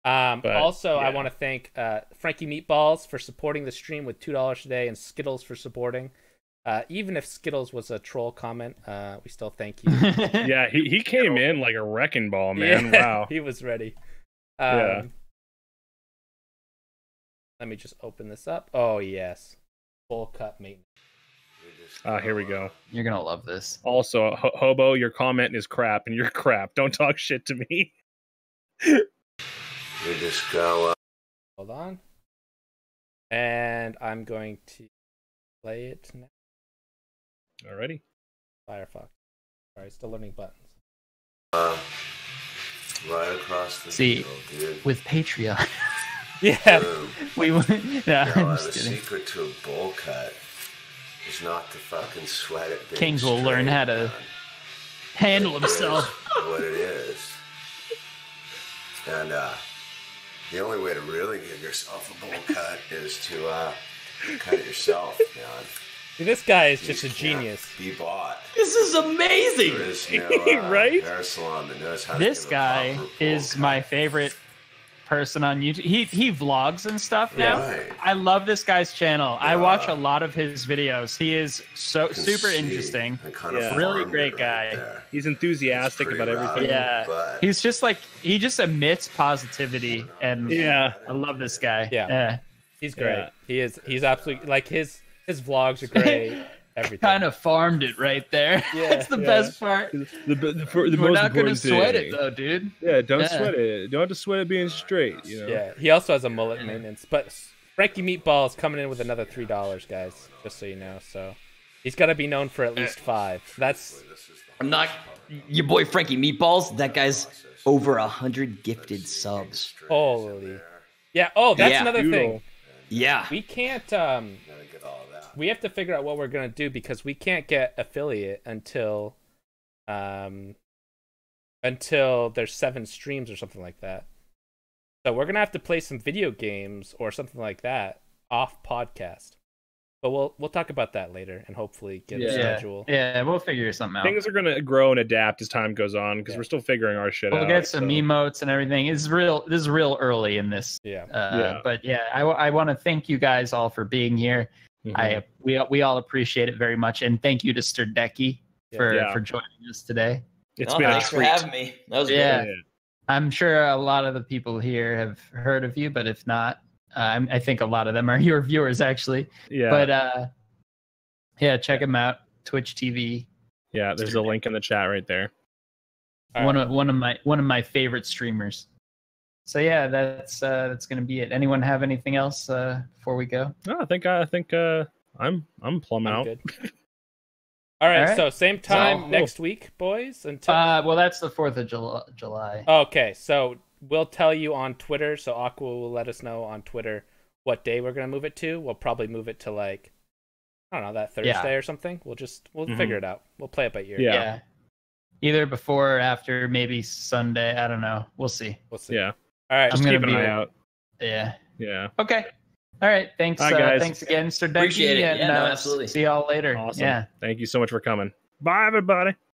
I want to thank Frankie Meatballs for supporting the stream with $2 today, and Skittles for supporting. Even if Skittles was a troll comment, we still thank you. Yeah, he came in like a wrecking ball, man. Yeah, wow. He was ready. Let me just open this up. Oh, yes. Full cut maintenance. Here we go. You're going to love this. Also, Hobo, your comment is crap, and you're crap. Don't talk shit to me. We just go. Hold on. And I'm going to play it now. Alrighty. Firefox. Sorry, still learning buttons. Right across the field, dude. With Patreon. Yeah. The secret to a bowl cut is not to fucking sweat it. Kings will learn how to handle himself. What it is. And the only way to really give yourself a bowl cut is to cut it yourself, man. See, this guy is just a genius. Be bought. This is amazing. There is no, right? hair salon that knows how this to guy is my favorite person on YouTube. He vlogs and stuff now. Right. I love this guy's channel. I watch a lot of his videos. He is super interesting. Really great guy. He's enthusiastic about everything. Yeah. He's just like, he just emits positivity, and I love this guy. Yeah. He's great. Yeah. He's absolutely, like, his vlogs are great. Everything. Kind of farmed it right there. Yeah, that's the best part. The We're most not going to important sweat thing. it though, dude. Yeah, don't sweat it. Don't have to sweat it being straight. You know. Yeah, he also has a mullet maintenance. But Frankie Meatball is coming in with another $3, guys. Just so you know. So he's got to be known for at least 5. I'm not your boy Frankie Meatballs. That guy's over 100 gifted subs. Holy. Yeah. Oh, that's another thing. Yeah. We can't. We have to figure out what we're gonna do, because we can't get affiliate until there's 7 streams or something like that. So we're gonna have to play some video games or something like that off podcast. But we'll talk about that later and hopefully get a schedule. Yeah, we'll figure something out. Things are gonna grow and adapt as time goes on, because we're still figuring our shit out. We'll get some emotes and everything. This is real early in this. But I want to thank you guys all for being here. Mm-hmm. We all appreciate it very much, and thank you to Sterdekie for joining us today. Thanks for having me. That was great. I'm sure a lot of the people here have heard of you, but if not, I think a lot of them are your viewers actually. Yeah. But check them out. Twitch TV. Yeah, there's a link in the chat right there. One of my favorite streamers. So yeah, that's gonna be it. Anyone have anything else before we go? No, I think I'm plumb out. Good. All right, so same time next week, boys. Until well, that's the 4th of July. Okay, so we'll tell you on Twitter. So Aqua will let us know on Twitter what day we're gonna move it to. We'll probably move it to like, I don't know, that Thursday or something. We'll figure it out. We'll play it by ear. Yeah. Either before or after, maybe Sunday. I don't know. We'll see. Yeah. All right. Just keep an eye out. Yeah. Yeah. Okay. All right. Thanks. Guys. Thanks again, Sterdekie. Appreciate it. And, yeah, no, absolutely. See y'all later. Awesome. Yeah. Thank you so much for coming. Bye, everybody.